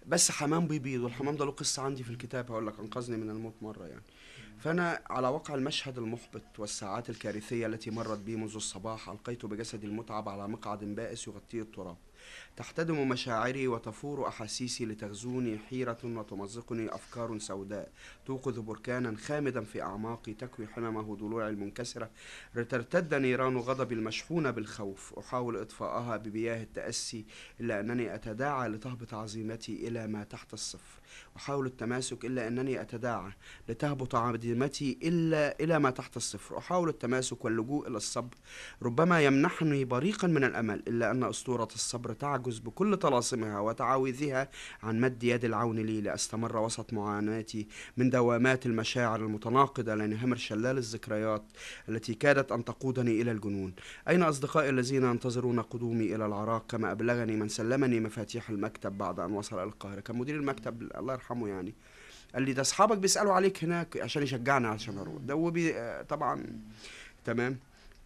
بس حمام بيبيض. والحمام ده له قصه عندي في الكتاب هقول لك، انقذني من الموت مره يعني. فأنا على واقع المشهد المحبط والساعات الكارثية التي مرت بي منذ الصباح، ألقيت بجسدي المتعب على مقعد بائس يغطيه التراب. تحتدم مشاعري وتفور أحاسيسي لتغزوني حيرة وتمزقني أفكار سوداء توقظ بركانا خامدا في أعماقي تكوي حممه ضلوعي المنكسرة. ترتد نيران غضبي المشحونة بالخوف، أحاول إطفاءها بمياه التأسي، إلا أنني أتداعى لتهبط عزيمتي إلى ما تحت الصفر. أحاول التماسك إلا أنني أتداعى لتهبط عزيمتي إلى ما تحت الصفر. أحاول التماسك واللجوء إلى الصبر، ربما يمنحني بريقا من الأمل، إلا أن أسطورة الصبر تعجز بكل طلاسمها وتعاوذها عن مد يد العون لي لأستمر وسط معاناتي من دوامات المشاعر المتناقضة لانهمر شلال الذكريات التي كادت أن تقودني إلى الجنون. أين أصدقائي الذين ينتظرون قدومي إلى العراق؟ كما أبلغني من سلمني مفاتيح المكتب بعد أن وصل إلى القاهرة، كان مدير المكتب الله يرحمه يعني، قال لي ده أصحابك بيسألوا عليك هناك عشان يشجعني علشان أروح. ده طبعا تمام.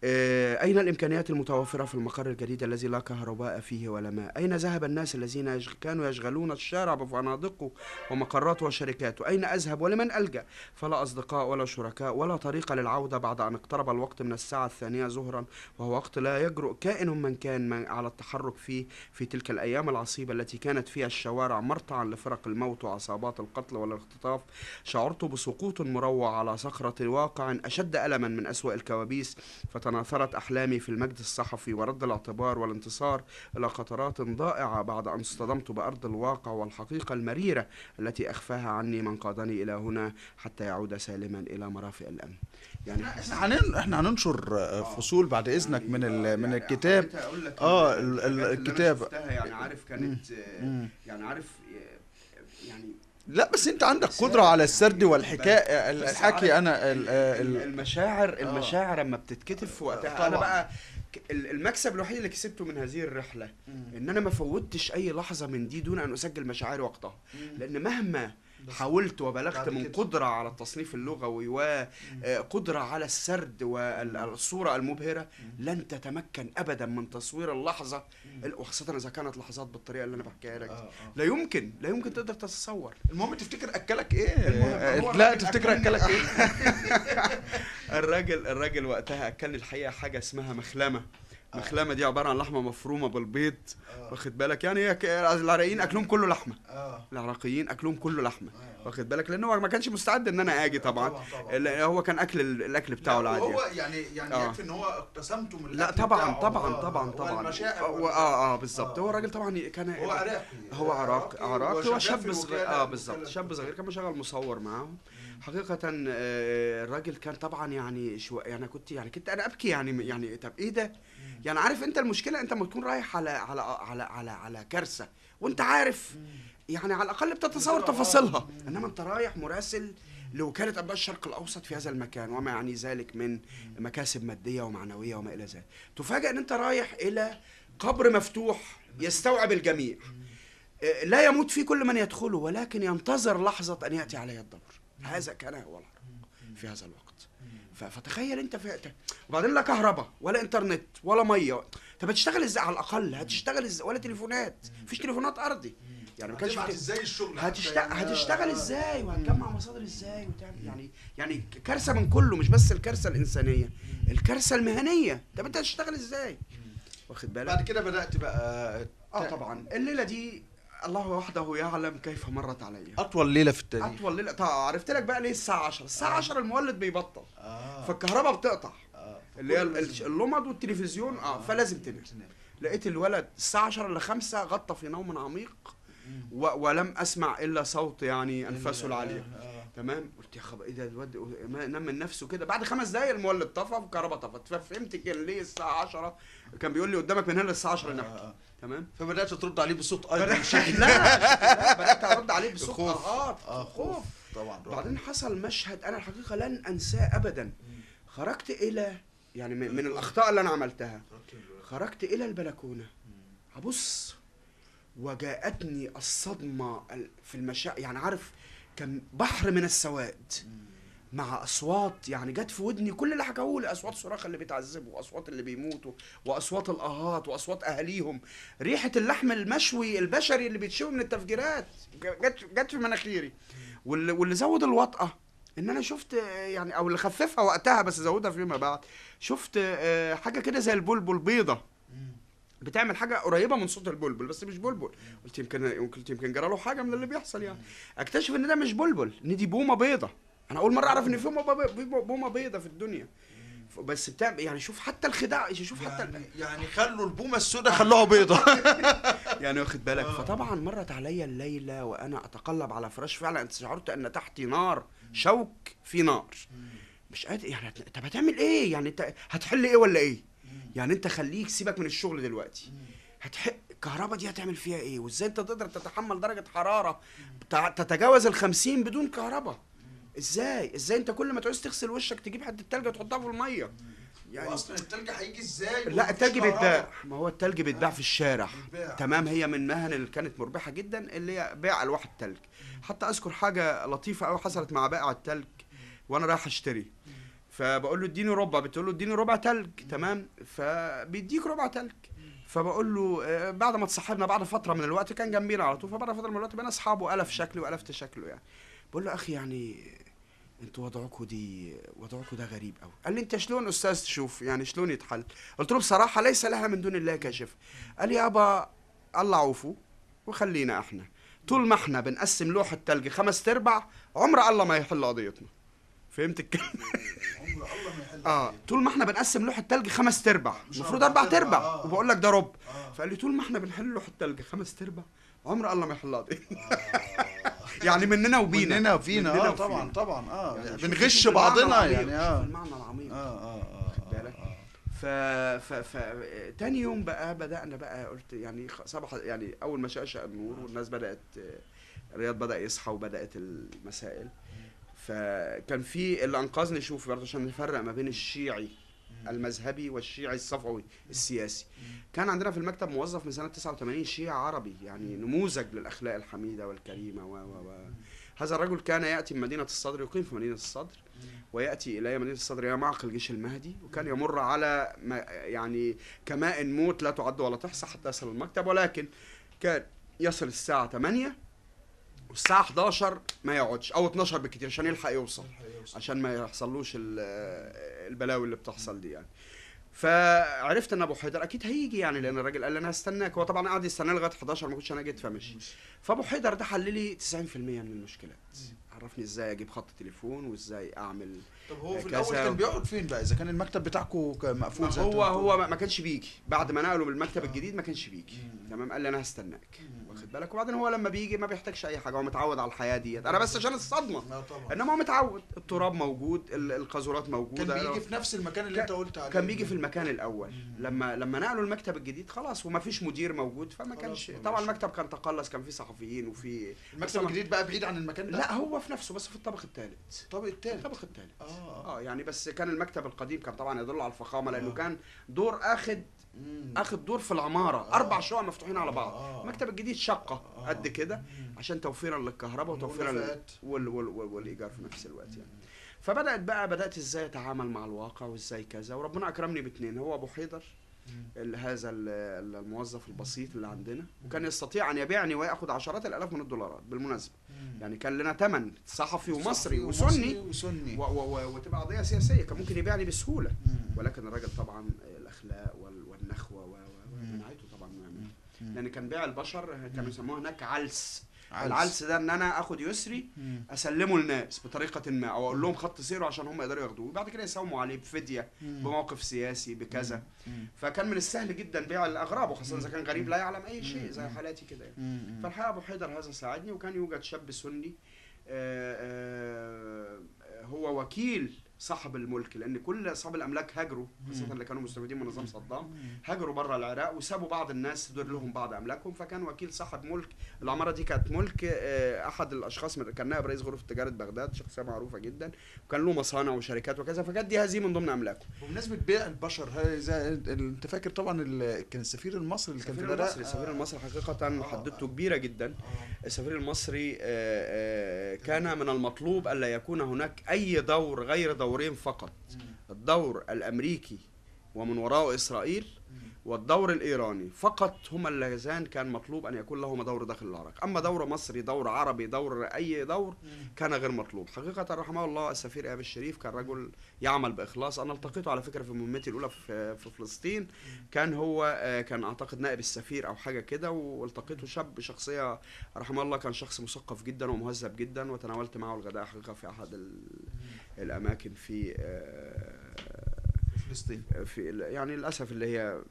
أين الإمكانيات المتوفرة في المقر الجديد الذي لا كهرباء فيه ولا ماء؟ أين ذهب الناس الذين كانوا يشغلون الشارع بفنادقه ومقراته وشركاته؟ أين أذهب ولمن ألجأ؟ فلا أصدقاء ولا شركاء ولا طريقة للعودة بعد أن اقترب الوقت من الساعة 2 ظهرا، وهو وقت لا يجرؤ كائن من كان على التحرك فيه في تلك الأيام العصيبة التي كانت فيها الشوارع مرتعا لفرق الموت وعصابات القتل والاختطاف. شعرت بسقوط مروع على صخرة واقع أشد ألما من أسوأ الكوابيس. تناثرت أحلامي في المجد الصحفي ورد الاعتبار والانتصار إلى قطرات ضائعة بعد أن اصطدمت بأرض الواقع والحقيقة المريرة التي أخفاها عني من قادني إلى هنا حتى يعود سالما إلى مرافق الأمن. يعني احنا هننشر فصول بعد إذنك من الكتاب. الكتاب يعني عارف كانت يعني عارف يعني لا بس انت عندك قدرة على السرد والحكاية الحكي. انا المشاعر لما بتتكتب في وقتها. انا بقى المكسب الوحيد اللي كسبته من هذه الرحلة ان انا ما فوتش اي لحظة من دي دون ان اسجل مشاعري وقتها، لان مهما حاولت وبلغت من قدرة على التصنيف اللغوي وقدرة على السرد والصورة المبهرة، لن تتمكن أبدا من تصوير اللحظة، وخاصة إذا كانت لحظات بالطريقة اللي أنا بحكيها لك. لا يمكن تقدر تتصور. المهم تفتكر أكلك إيه؟ لا تفتكر أكلك إيه؟ الراجل وقتها أكلني الحقيقة حاجة اسمها مخلمة. مخلمة دي عبارة عن لحمة مفرومة بالبيض، واخد بالك؟ يعني العراقيين أكلهم كله لحمة. العراقيين أكلهم كله لحمة، واخد بالك؟ لأنه هو ما كانش مستعد إن أنا أجي طبعا. هو كان الأكل بتاعه العادي. هو يعني يكفي إن هو اقتسمته من لا طبعا بالظبط. هو الراجل طبعا كان هو عراقي. هو شاب صغير. بالظبط، شاب صغير كان بيشتغل مصور معاهم. حقيقة الراجل كان طبعا يعني كنت أنا أبكي يعني طب إيه ده؟ يعني عارف انت المشكله، انت لما تكون رايح على كارثه وانت عارف يعني على الاقل بتتصور تفاصيلها، انما انت رايح مراسل لوكاله انباء الشرق الاوسط في هذا المكان وما يعني ذلك من مكاسب ماديه ومعنويه وما الى ذلك. تفاجئ ان انت رايح الى قبر مفتوح يستوعب الجميع، لا يموت فيه كل من يدخله، ولكن ينتظر لحظه ان ياتي عليه الدور. هذا كان هو العراق في هذا الوقت. فتخيل انت وبعدين لا كهرباء ولا انترنت ولا ميه. طب هتشتغل ازاي على الاقل؟ هتشتغل ازاي؟ ولا تليفونات، مفيش تليفونات ارضي يعني، ما كانش ازاي الشغل هتشتغل ازاي وهتجمع مصادر ازاي وتعمل يعني كارثه من كله، مش بس الكارثه الانسانيه، الكارثه المهنيه. طب انت هتشتغل ازاي؟ واخد بالك؟ بعد كده بدات بقى طبعا الليله دي الله وحده يعلم كيف مرت عليا. اطول ليله في التاريخ. اطول ليله. عرفت لك بقى ليه الساعه 10. الساعه 10 المولد بيبطل، فالكهرباء بتقطع، اللي هي اللمض والتلفزيون. فلازم تنام. لقيت الولد الساعه 10 الا 5 غطى في نوم عميق، ولم اسمع الا صوت يعني انفاسه العاليه. تمام. قلت يا خبر ايه ده الواد نام من نفسه كده. بعد 5 دقايق المولد طفى والكهرباء طفت، ففهمت كان ليه الساعه 10. كان بيقول لي قدامك من هنا للساعه 10 نحكي. تمام. فبدات ترد عليه بصوت ايضا لا بدات ارد عليه بصوت خوف طبعا. بعدين حصل مشهد انا الحقيقه لن انساه ابدا. خرجت الى يعني من الاخطاء اللي انا عملتها، خرجت الى البلكونه هبص، وجاءتني الصدمه في المشاعر. يعني عارف كان بحر من السواد مع اصوات يعني جت في ودني، كل اللي حكاهولي اصوات صراخ اللي بيتعذبوا، واصوات اللي بيموتوا، واصوات الاهات، واصوات اهاليهم، ريحه اللحم المشوي البشري اللي بيتشوي من التفجيرات جت في مناخيري. واللي زود الوطأة ان انا شفت يعني، او اللي خففها وقتها بس زودها فيما بعد، شفت حاجه كده زي البلبل بيضه بتعمل حاجه قريبه من صوت البلبل بس مش بلبل. قلت يمكن جرى له حاجه من اللي بيحصل يعني. اكتشف ان ده مش بلبل، ان دي بومه بيضه. انا اول مره اعرف ان في بومه بيضه في الدنيا. بس بتعمل يعني، شوف حتى الخداع، شوف حتى يعني خلوا البومه السوداء خلوها بيضه يعني واخد بالك. فطبعا مرت عليا الليله وانا اتقلب على فراش، فعلا انت شعرت ان تحتي نار، شوك في نار، مش قادر يعني. طب هتعمل ايه يعني؟ انت هتحل ايه ولا ايه يعني؟ انت خليك سيبك من الشغل دلوقتي، الكهرباء دي هتعمل فيها ايه؟ وازاي انت تقدر تتحمل درجه حراره تتجاوز ال50 بدون كهرباء؟ ازاي انت كل ما تعوز تغسل وشك تجيب حته التلج وتحطها في الميه يعني. اصلا التلج هيجي ازاي؟ لا التلج بيتباع. ما هو التلج بيتباع في الشارع. تمام. هي من المهن اللي كانت مربحه جدا اللي هي بيع الواح التلج. حتى اذكر حاجه لطيفه قوي حصلت مع بائع التلج وانا رايح اشتري، فبقول له اديني ربع، بتقول له اديني ربع تلج. تمام. فبيديك ربع تلج. فبقول له بعد ما اتصاحبنا بعد فتره من الوقت، كان جنبينا على طول، فبعد فتره من الوقت بقينا اصحاب والف شكلي والفت شكله يعني. بقول له اخي يعني انتوا وضعكم ده غريب قوي. قال لي انت شلون استاذ تشوف يعني شلون يتحل؟ قلت له بصراحه ليس لها من دون الله كاشف. قال لي يابا الله عوفو وخلينا احنا طول ما احنا بنقسم لوح التلج 5/4 عمر الله ما يحل قضيتنا. فهمت الكلمه؟ عمر الله ما يحل طول ما احنا بنقسم لوح التلج 5/4 المفروض 4/4 وبقول لك ده ربع. فقال لي طول ما احنا بنحل لوح التلج 5/4 عمر الله ما يحل قضيتنا. يعني مننا وبينا. طبعا يعني بنغش بعضنا يعني. المعنى العميق. بالك. تاني يوم بقى بدأنا بقى، قلت يعني صباح يعني اول ما شاء النور والناس بدأت الرياض بدأ يصحى وبدأت المسائل. فكان في اللي انقذني، شوف برضه عشان نفرق ما بين الشيعي المذهبي والشيعي الصفوي السياسي. كان عندنا في المكتب موظف من سنة 89 شيعي عربي يعني نموذج للأخلاق الحميدة والكريمة هذا الرجل كان يأتي من مدينة الصدر، يقيم في مدينة الصدر، ويأتي إلى مدينة الصدر يا معقل جيش المهدي، وكان يمر على يعني كماء موت لا تعد ولا تحصى حتى يصل المكتب، ولكن كان يصل الساعة 8 والساعة 11 ما يقعدش، أو 12 بالكتير عشان يلحق يوصل، عشان ما يحصلوش البلاوي اللي بتحصل دي يعني. فعرفت ان ابو حيدر اكيد هيجي يعني، لان الراجل قال لي انا هستناك. هو طبعا قعد يستنى لغايه 11 ما كنتش انا جيت فمشي. فابو حيدر ده حل لي 90% من المشكلات، عرفني ازاي اجيب خط تليفون وازاي اعمل. طب هو في الاول كان بيقعد فين بقى اذا كان المكتب بتاعكم مقفول؟ هو ما كانش بيجي بعد ما نقلوا بالمكتب الجديد، ما كانش بيجي. تمام. قال لي انا هستناك، واخد بالك. وبعدين هو لما بيجي ما بيحتاجش اي حاجه، هو متعود على الحياه ديت. انا بس عشان الصدمه، انما هو متعود. التراب موجود، القاذورات موجوده. كان بيجي في نفس المكان اللي انت قلت عليه؟ كان بيجي في المكان الاول. لما نقلوا المكتب الجديد خلاص وما فيش مدير موجود، فما كانش طبعا المكتب كان تقلص، كان فيه صحفيين وفي المكتب الجديد بقى بعيد عن المكان ده. لا هو في نفسه بس في الطابق الثالث. الطابق الثالث يعني. بس كان المكتب القديم كان طبعا يدل على الفخامه، لانه كان دور اخد دور في العماره، 4 شقق مفتوحين على بعض. المكتب الجديد شقه قد كده عشان توفيرا للكهرباء وتوفيرا والايجار في نفس الوقت يعني. بدات ازاي اتعامل مع الواقع وازاي كذا، وربنا اكرمني باتنين، هو ابو حيدر هذا الموظف البسيط اللي عندنا، وكان يستطيع ان يبيعني وياخذ عشرات الالاف من الدولارات بالمناسبه. يعني كان لنا ثمن صحفي ومصري وسني وتبقى قضيه سياسيه، كان ممكن يبيعني بسهوله، ولكن الراجل طبعا الاخلاق والنخوه منعته طبعا انه يعمل، لان كان بيع البشر كانوا يسموه هناك علس. العلس ده ان انا اخد يسري اسلمه للناس بطريقه ما، او اقول لهم خط سيره عشان هم يقدروا ياخدوه، وبعد كده يساوموا عليه بفديه، بموقف سياسي، بكذا. فكان من السهل جدا بيع الاغراب، وخاصه اذا كان غريب لا يعلم اي شيء زي حالاتي كده يعني. فالحقيقه ابو حيدر هذا ساعدني، وكان يوجد شاب سني هو وكيل صاحب الملك، لان كل اصحاب الاملاك هاجروا، خاصه اللي كانوا مستفيدين من نظام صدام، هاجروا بره العراق وسابوا بعض الناس تدور لهم بعض املاكهم، فكان وكيل صاحب ملك. العماره دي كانت ملك احد الاشخاص كان نائب رئيس غرفه تجاره بغداد، شخصيه معروفه جدا، وكان له مصانع وشركات وكذا، فكانت دي هذه من ضمن املاكه. بمناسبه بيع البشر، انت فاكر طبعا كان السفير المصري اللي كان في العراق. السفير المصري حقيقه حددته كبيره جدا. السفير المصري كان من المطلوب الا يكون هناك اي دور غير دورين فقط، الدور الامريكي ومن وراءه اسرائيل، والدور الايراني فقط، هما اللذان كان مطلوب ان يكون لهما دور داخل العراق. اما دور مصري، دور عربي، دور اي دور، كان غير مطلوب. حقيقه رحمه الله السفير ايهاب الشريف كان رجل يعمل باخلاص. انا التقيته على فكره في مهمتي الاولى في فلسطين، كان هو كان اعتقد نائب السفير او حاجه كده، والتقيته شاب شخصيه رحمه الله، كان شخص مثقف جدا ومهذب جدا، وتناولت معه الغداء حقيقه في احد الاماكن في فلسطين، في يعني للاسف اللي هي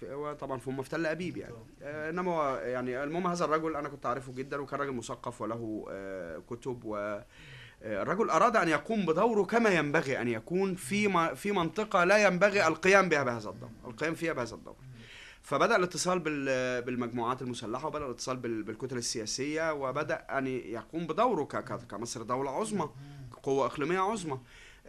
هو طبعا في تل ابيب يعني. انما هو يعني المهم هذا الرجل انا كنت اعرفه جدا، وكان راجل مثقف وله كتب، والرجل اراد ان يقوم بدوره كما ينبغي ان يكون في منطقه لا ينبغي القيام بها بهذا الدور، القيام فيها بهذا الدور. فبدا الاتصال بالمجموعات المسلحه، وبدا الاتصال بالكتل السياسيه، وبدا ان يقوم بدوره كمصر دوله عظمى، قوه اقليميه عظمى.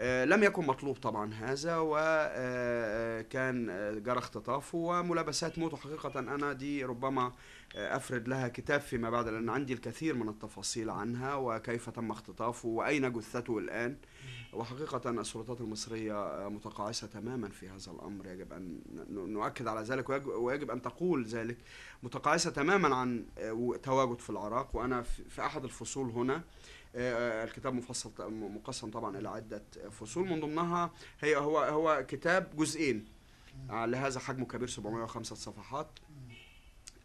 لم يكن مطلوب طبعا هذا، وكان جرى اختطافه وملابسات موته. حقيقة أنا دي ربما أفرد لها كتاب فيما بعد، لأن عندي الكثير من التفاصيل عنها، وكيف تم اختطافه وأين جثته الآن. وحقيقة السلطات المصرية متقاعسة تماما في هذا الأمر، يجب أن نؤكد على ذلك، ويجب أن تقول ذلك، متقاعسة تماما عن تواجد في العراق. وأنا في أحد الفصول هنا، الكتاب مقسم طبعا الى عده فصول، من ضمنها هو كتاب جزئين لهذا حجمه كبير 705 صفحات.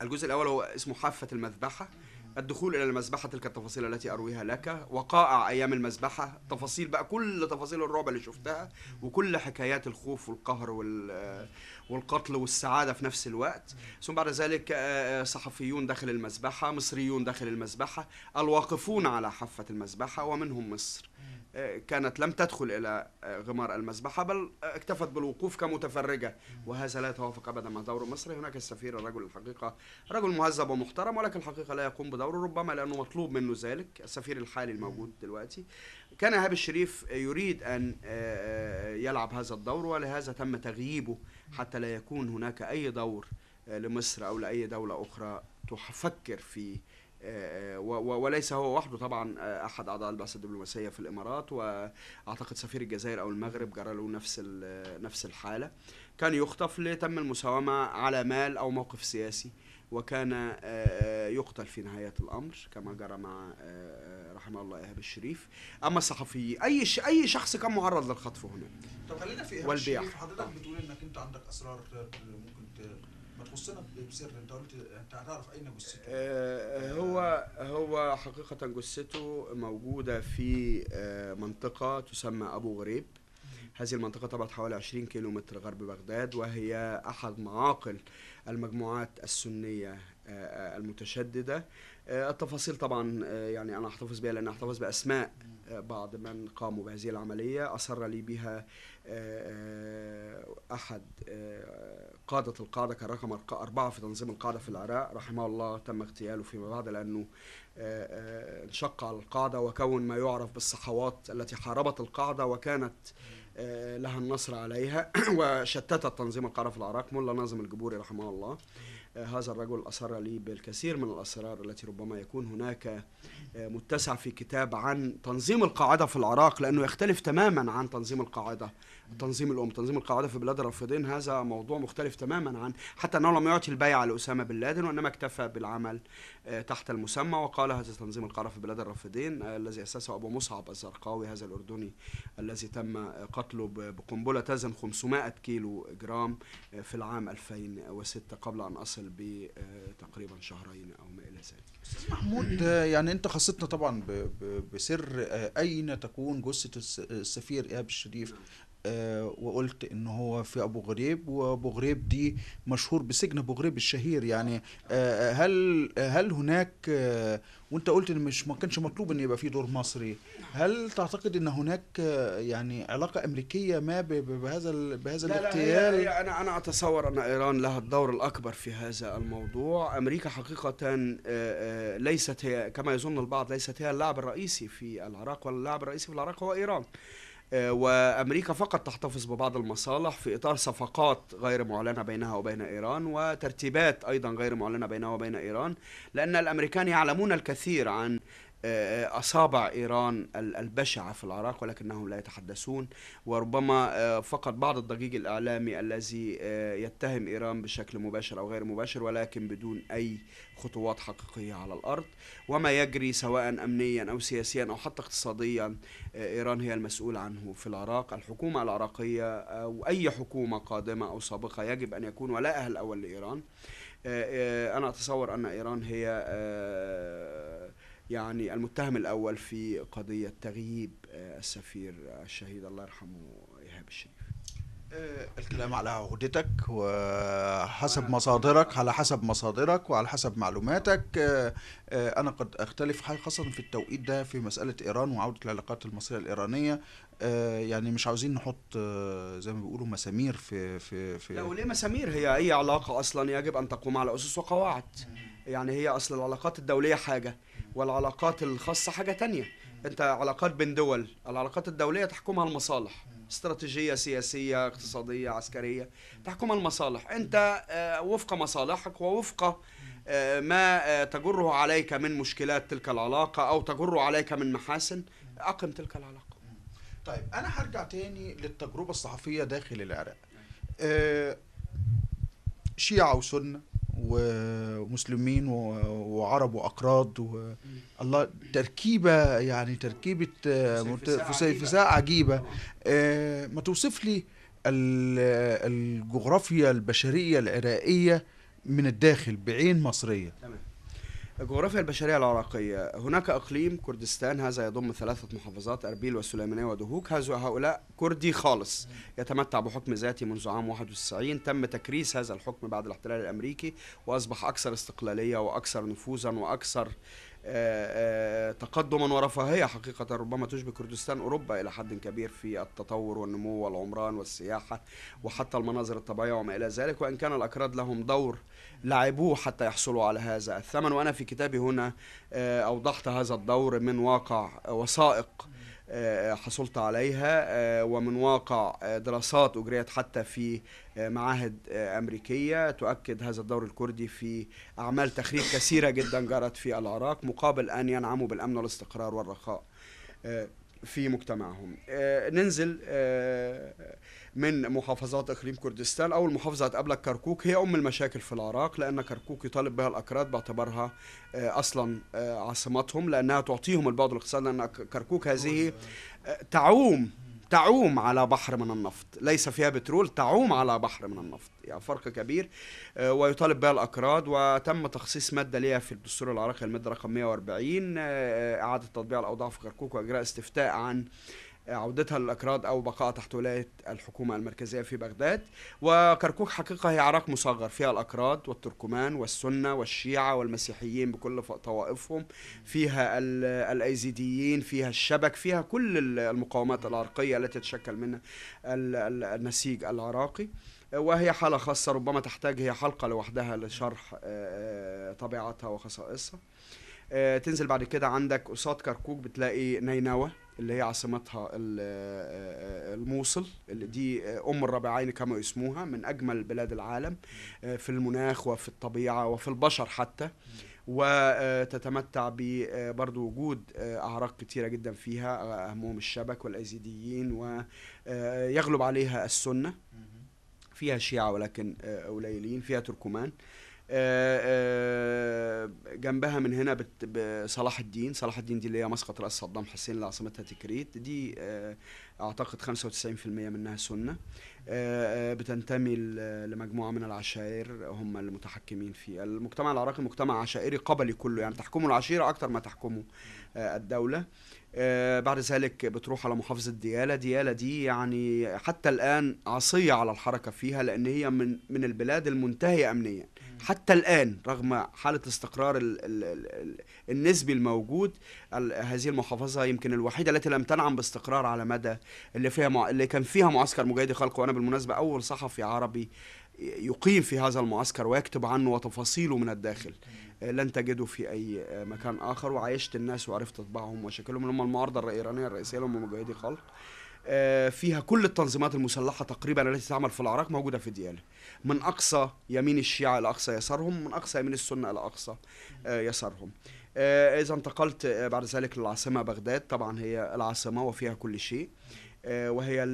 الجزء الاول هو اسمه حافه المذبحه، الدخول الى المذبحه، تلك التفاصيل التي ارويها لك، وقائع ايام المذبحه، تفاصيل بقى كل تفاصيل الرعب اللي شفتها، وكل حكايات الخوف والقهر والقتل والسعاده في نفس الوقت. ثم بعد ذلك صحفيون داخل المذبحه، مصريون داخل المذبحه، الواقفون على حافه المذبحه، ومنهم مصر كانت لم تدخل الى غمار المذبحه، بل اكتفت بالوقوف كمتفرجه، وهذا لا يتوافق ابدا مع دور مصري. هناك السفير الرجل الحقيقه رجل مهذب ومحترم، ولكن الحقيقه لا يقوم بدوره، ربما لانه مطلوب منه ذلك. السفير الحالي الموجود دلوقتي كان ايهاب الشريف يريد ان يلعب هذا الدور، ولهذا تم تغييبه حتى لا يكون هناك اي دور لمصر او لاي دوله اخرى تفكر في وليس هو وحده طبعا، احد اعضاء البعثه الدبلوماسيه في الامارات، واعتقد سفير الجزائر او المغرب جرى له نفس الحاله، كان يخطف لتم المساومه على مال او موقف سياسي، وكان يقتل في نهايه الامر كما جرى مع رحمه الله ايهاب الشريف. اما الصحفي اي شخص كان معرض للخطف هنا. طب خلينا في ايهاب الشريف، حضرتك بتقول انك انت عندك اسرار ممكن ما تخصنا بسر، انت قلت انت هتعرف اين جثته؟ هو حقيقة جثته موجودة في منطقة تسمى أبو غريب. هذه المنطقة تبعد حوالي 20 كيلومتر غرب بغداد، وهي أحد معاقل المجموعات السنية المتشددة. التفاصيل طبعا يعني أنا أحتفظ بها، لأن أحتفظ بأسماء بعض من قاموا بهذه العملية، أصر لي بها أحد قادة القاعدة، كان رقم 4 في تنظيم القاعدة في العراق، رحمه الله تم اغتياله فيما بعد، لأنه انشق على القاعدة وكون ما يعرف بالصحوات التي حاربت القاعدة وكانت لها النصر عليها وشتتت تنظيم القاعدة في العراق، ملا ناظم الجبوري رحمه الله. هذا الرجل أسر لي بالكثير من الأسرار التي ربما يكون هناك متسع في كتاب عن تنظيم القاعدة في العراق، لأنه يختلف تماما عن تنظيم القاعدة، تنظيم القاعدة في بلاد الرافضين هذا موضوع مختلف تماما عن، حتى أنه لم يعطي البيعة لأسامة بن لادن، وإنما اكتفى بالعمل تحت المسمى، وقال هذا تنظيم القاعدة في بلاد الرافضين الذي أسسه أبو مصعب الزرقاوي هذا الأردني الذي تم قتله بقنبلة تزن 500 كيلو جرام في العام 2006 قبل أن أصل بتقريبا شهرين أو ما إلى ذلك. محمود، يعني انت خصتنا طبعا بسر اين تكون جثة السفير ايهاب الشريف، وقلت ان هو في ابو غريب، وابو غريب دي مشهور بسجن ابو غريب الشهير. يعني هل هناك، وانت قلت ان ما كانش مطلوب ان يبقى في دور مصري، هل تعتقد ان هناك يعني علاقة امريكية ما بهذا الاغتيال؟ لا، انا اتصور ان ايران لها الدور الاكبر في هذا الموضوع. امريكا حقيقة ليست هي كما يظن البعض، ليست هي اللاعب الرئيسي في العراق، ولا اللاعب الرئيسي في العراق هو ايران. وأمريكا فقط تحتفظ ببعض المصالح في إطار صفقات غير معلنة بينها وبين إيران، وترتيبات أيضا غير معلنة بينها وبين إيران، لأن الأمريكان يعلمون الكثير عن أصابع إيران البشعة في العراق، ولكنهم لا يتحدثون. وربما فقط بعض الضجيج الإعلامي الذي يتهم إيران بشكل مباشر أو غير مباشر، ولكن بدون أي خطوات حقيقية على الأرض. وما يجري سواء أمنيا أو سياسيا أو حتى اقتصاديا إيران هي المسؤول عنه في العراق. الحكومة العراقية أو أي حكومة قادمة أو سابقة يجب أن يكون ولاءها الأول لإيران. أنا أتصور أن إيران هي يعني المتهم الأول في قضية تغييب السفير الشهيد الله يرحمه إيهاب الشريف. الكلام على عهدتك وحسب مصادرك، على حسب مصادرك وعلى حسب معلوماتك. أنا قد أختلف خاصة في التوقيت ده في مسألة إيران وعودة العلاقات المصرية الإيرانية. يعني مش عاوزين نحط زي ما بيقولوا مسامير في لا، وليه مسامير؟ هي أي علاقة أصلا يجب أن تقوم على أسس وقواعد. يعني هي أصل العلاقات الدولية حاجة، والعلاقات الخاصة حاجة تانية. أنت علاقات بين دول، العلاقات الدولية تحكمها المصالح، استراتيجية سياسية اقتصادية عسكرية تحكمها المصالح. أنت وفق مصالحك ووفق ما تجره عليك من مشكلات تلك العلاقة أو تجره عليك من محاسن، أقم تلك العلاقة. طيب أنا هرجع تاني للتجربة الصحفية داخل العراق. شيعة وسنة ومسلمين وعرب وأقراض الله، تركيبة يعني تركيبة فساء عجيبة. ما توصف لي الجغرافيا البشرية العراقية من الداخل بعين مصرية. تمام. الجغرافيا البشرية العراقية، هناك إقليم كردستان، هذا يضم 3 محافظات، أربيل والسليمانية ودهوك. هؤلاء كردي خالص، يتمتع بحكم ذاتي منذ عام 91. تم تكريس هذا الحكم بعد الاحتلال الأمريكي، وأصبح أكثر استقلالية وأكثر نفوذا وأكثر تقدما ورفاهية. حقيقة ربما تشبه كردستان أوروبا إلى حد كبير في التطور والنمو والعمران والسياحة وحتى المناظر الطبيعية وما إلى ذلك، وإن كان الأكراد لهم دور لعبوه حتى يحصلوا على هذا الثمن. وأنا في كتابي هنا أوضحت هذا الدور من واقع وثائق حصلت عليها، ومن واقع دراسات أجريت حتى في معاهد أمريكية تؤكد هذا الدور الكردي في أعمال تخريب كثيرة جدا جرت في العراق، مقابل أن ينعموا بالأمن والاستقرار والرخاء في مجتمعهم. ننزل من محافظات إقليم كردستان. أول محافظة هتقابلك كركوك، هي أم المشاكل في العراق، لأن كركوك يطالب بها الأكراد باعتبارها أصلا عاصمتهم، لأنها تعطيهم البعد الاقتصادي، لأن كركوك هذه تعوم على بحر من النفط، ليس فيها بترول، تعوم على بحر من النفط، يعني فرق كبير. ويطالب بها الأكراد، وتم تخصيص مادة ليها في الدستور العراقي، المادة رقم 140، إعادة تطبيع الأوضاع في كركوك وإجراء استفتاء عن عودتها للأكراد أو بقاء تحت ولاية الحكومة المركزية في بغداد. وكركوك حقيقة هي عراق مصغر، فيها الأكراد والتركمان والسنة والشيعة والمسيحيين بكل طوائفهم، فيها الأيزيديين، فيها الشبك، فيها كل المقاومات العرقية التي تتشكل منها النسيج العراقي. وهي حالة خاصة ربما تحتاج هي حلقة لوحدها لشرح طبيعتها وخصائصها. تنزل بعد كده عندك قصاد كركوك بتلاقي نينوى، اللي هي عاصمتها الموصل، اللي دي أم الربيعين كما يسموها، من أجمل بلاد العالم في المناخ وفي الطبيعة وفي البشر حتى، وتتمتع برضو وجود أعراق كتيرة جدا فيها، أهمهم الشبك والأيزيديين، ويغلب عليها السنة، فيها شيعة ولكن قليلين، فيها تركمان. جنبها من هنا بصلاح الدين. صلاح الدين دي اللي هي مسقط رأس صدام حسين اللي عاصمتها تكريت، دي أعتقد 95% منها سنة. بتنتمي لمجموعة من العشائر هم المتحكمين في المجتمع العراقي. مجتمع عشائري قبلي كله، يعني تحكمه العشيرة أكتر ما تحكمه الدولة. بعد ذلك بتروح على محافظة ديالى. ديالى دي يعني حتى الآن عصية على الحركة فيها، لأن هي من البلاد المنتهية أمنيا حتى الآن، رغم حالة الاستقرار النسبي الموجود. هذه المحافظة يمكن الوحيدة التي لم تنعم باستقرار على مدى اللي كان فيها معسكر مجاهدي خلق. وأنا بالمناسبة أول صحفي عربي يقيم في هذا المعسكر ويكتب عنه وتفاصيله من الداخل، لن تجده في أي مكان آخر. وعايشت الناس وعرفت طباعهم وشكلهم، اللي هم المعارضة الإيرانية الرئيسية اللي هم مجاهدي خلق. فيها كل التنظيمات المسلحة تقريبا التي تعمل في العراق موجودة في ديالى، من أقصى يمين الشيعة إلى أقصى يسارهم، من أقصى يمين السنة إلى أقصى يسارهم. إذا انتقلت بعد ذلك للعاصمة بغداد، طبعا هي العاصمة وفيها كل شيء، وهي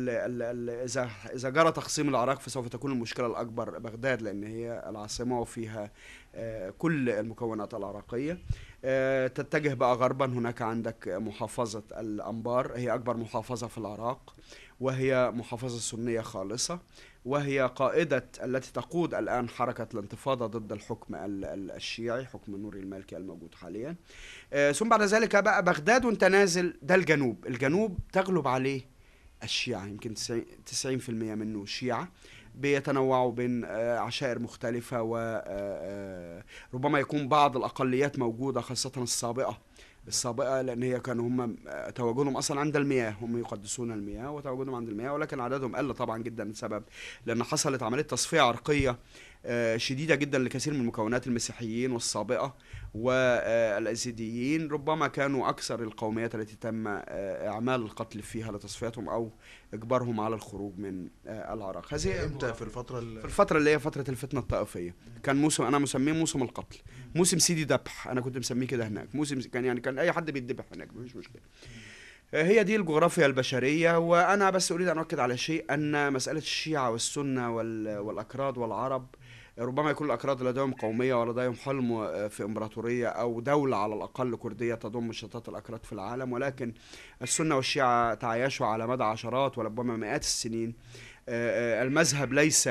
إذا جرى تقسيم العراق فسوف تكون المشكلة الأكبر بغداد، لأن هي العاصمة وفيها كل المكونات العراقية. تتجه بقى غربا، هناك عندك محافظة الأنبار، هي أكبر محافظة في العراق، وهي محافظة سنية خالصة، وهي قائدة التي تقود الآن حركة الانتفاضة ضد الحكم الشيعي، حكم نوري المالكي الموجود حاليا. ثم بعد ذلك بقى بغداد وانت نازل، ده الجنوب تغلب عليه الشيعة، يمكن 90% منه شيعة، بيتنوعوا بين عشائر مختلفة، وربما يكون بعض الأقليات موجودة، خاصة السابقة، لأن هي كانوا هم تواجدهم أصلا عند المياه، هم يقدسون المياه وتواجدهم عند المياه، ولكن عددهم قل طبعا جدا بسبب لأن حصلت عملية تصفية عرقية شديدة جدا لكثير من مكونات المسيحيين والسابقة والأزيديين. ربما كانوا أكثر القوميات التي تم إعمال القتل فيها لتصفيتهم أو إجبارهم على الخروج من العراق. هذه امتى؟ في الفترة اللي هي فترة الفتنة الطائفية. كان موسم أنا مسميه موسم القتل، موسم سيدي ذبح، أنا كنت مسميه كده هناك، موسم كان أي حد بيتذبح هناك، مفيش مشكلة. هي دي الجغرافيا البشرية. وأنا بس أريد أن أؤكد على شيء، أن مسألة الشيعة والسنة والأكراد والعرب، ربما يكون الأكراد لديهم قومية ولديهم حلم في إمبراطورية أو دولة على الأقل كردية تضم شتات الأكراد في العالم، ولكن السنة والشيعة تعايشوا على مدى عشرات وربما مئات السنين. المذهب ليس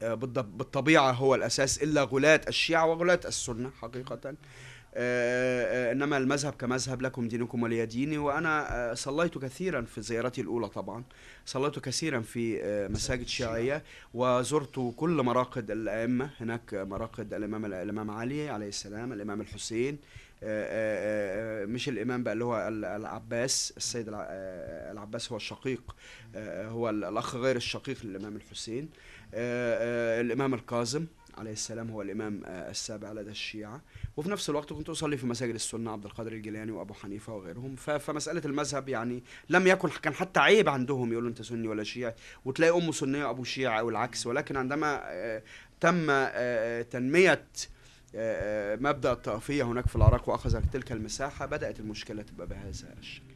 بالطبيعة هو الأساس، إلا غلاة الشيعة وغلاة السنة حقيقة. إنما المذهب كمذهب لكم دينكم ولي ديني. وأنا صليت كثيرا في زيارتي الأولى، طبعا صليت كثيرا في مساجد شيعية، وزرت كل مراقد الأئمة هناك، مراقد الإمام علي عليه السلام، الإمام الحسين، مش الإمام بقى اللي هو العباس، السيد العباس هو الشقيق، هو الأخ غير الشقيق للإمام الحسين. الإمام الكاظم عليه السلام هو الإمام السابع لدى الشيعة. وفي نفس الوقت كنت أصلي في مساجد السنة، عبد القادر الجيلاني وأبو حنيفة وغيرهم. فمسألة المذهب يعني لم يكن، كان حتى عيب عندهم يقولوا أنت سني ولا شيعي، وتلاقي أمه سنية وأبو شيعي أو العكس. ولكن عندما تم تنمية مبدأ الطائفية هناك في العراق وأخذ تلك المساحة، بدأت المشكلة تبقى بهذا الشكل.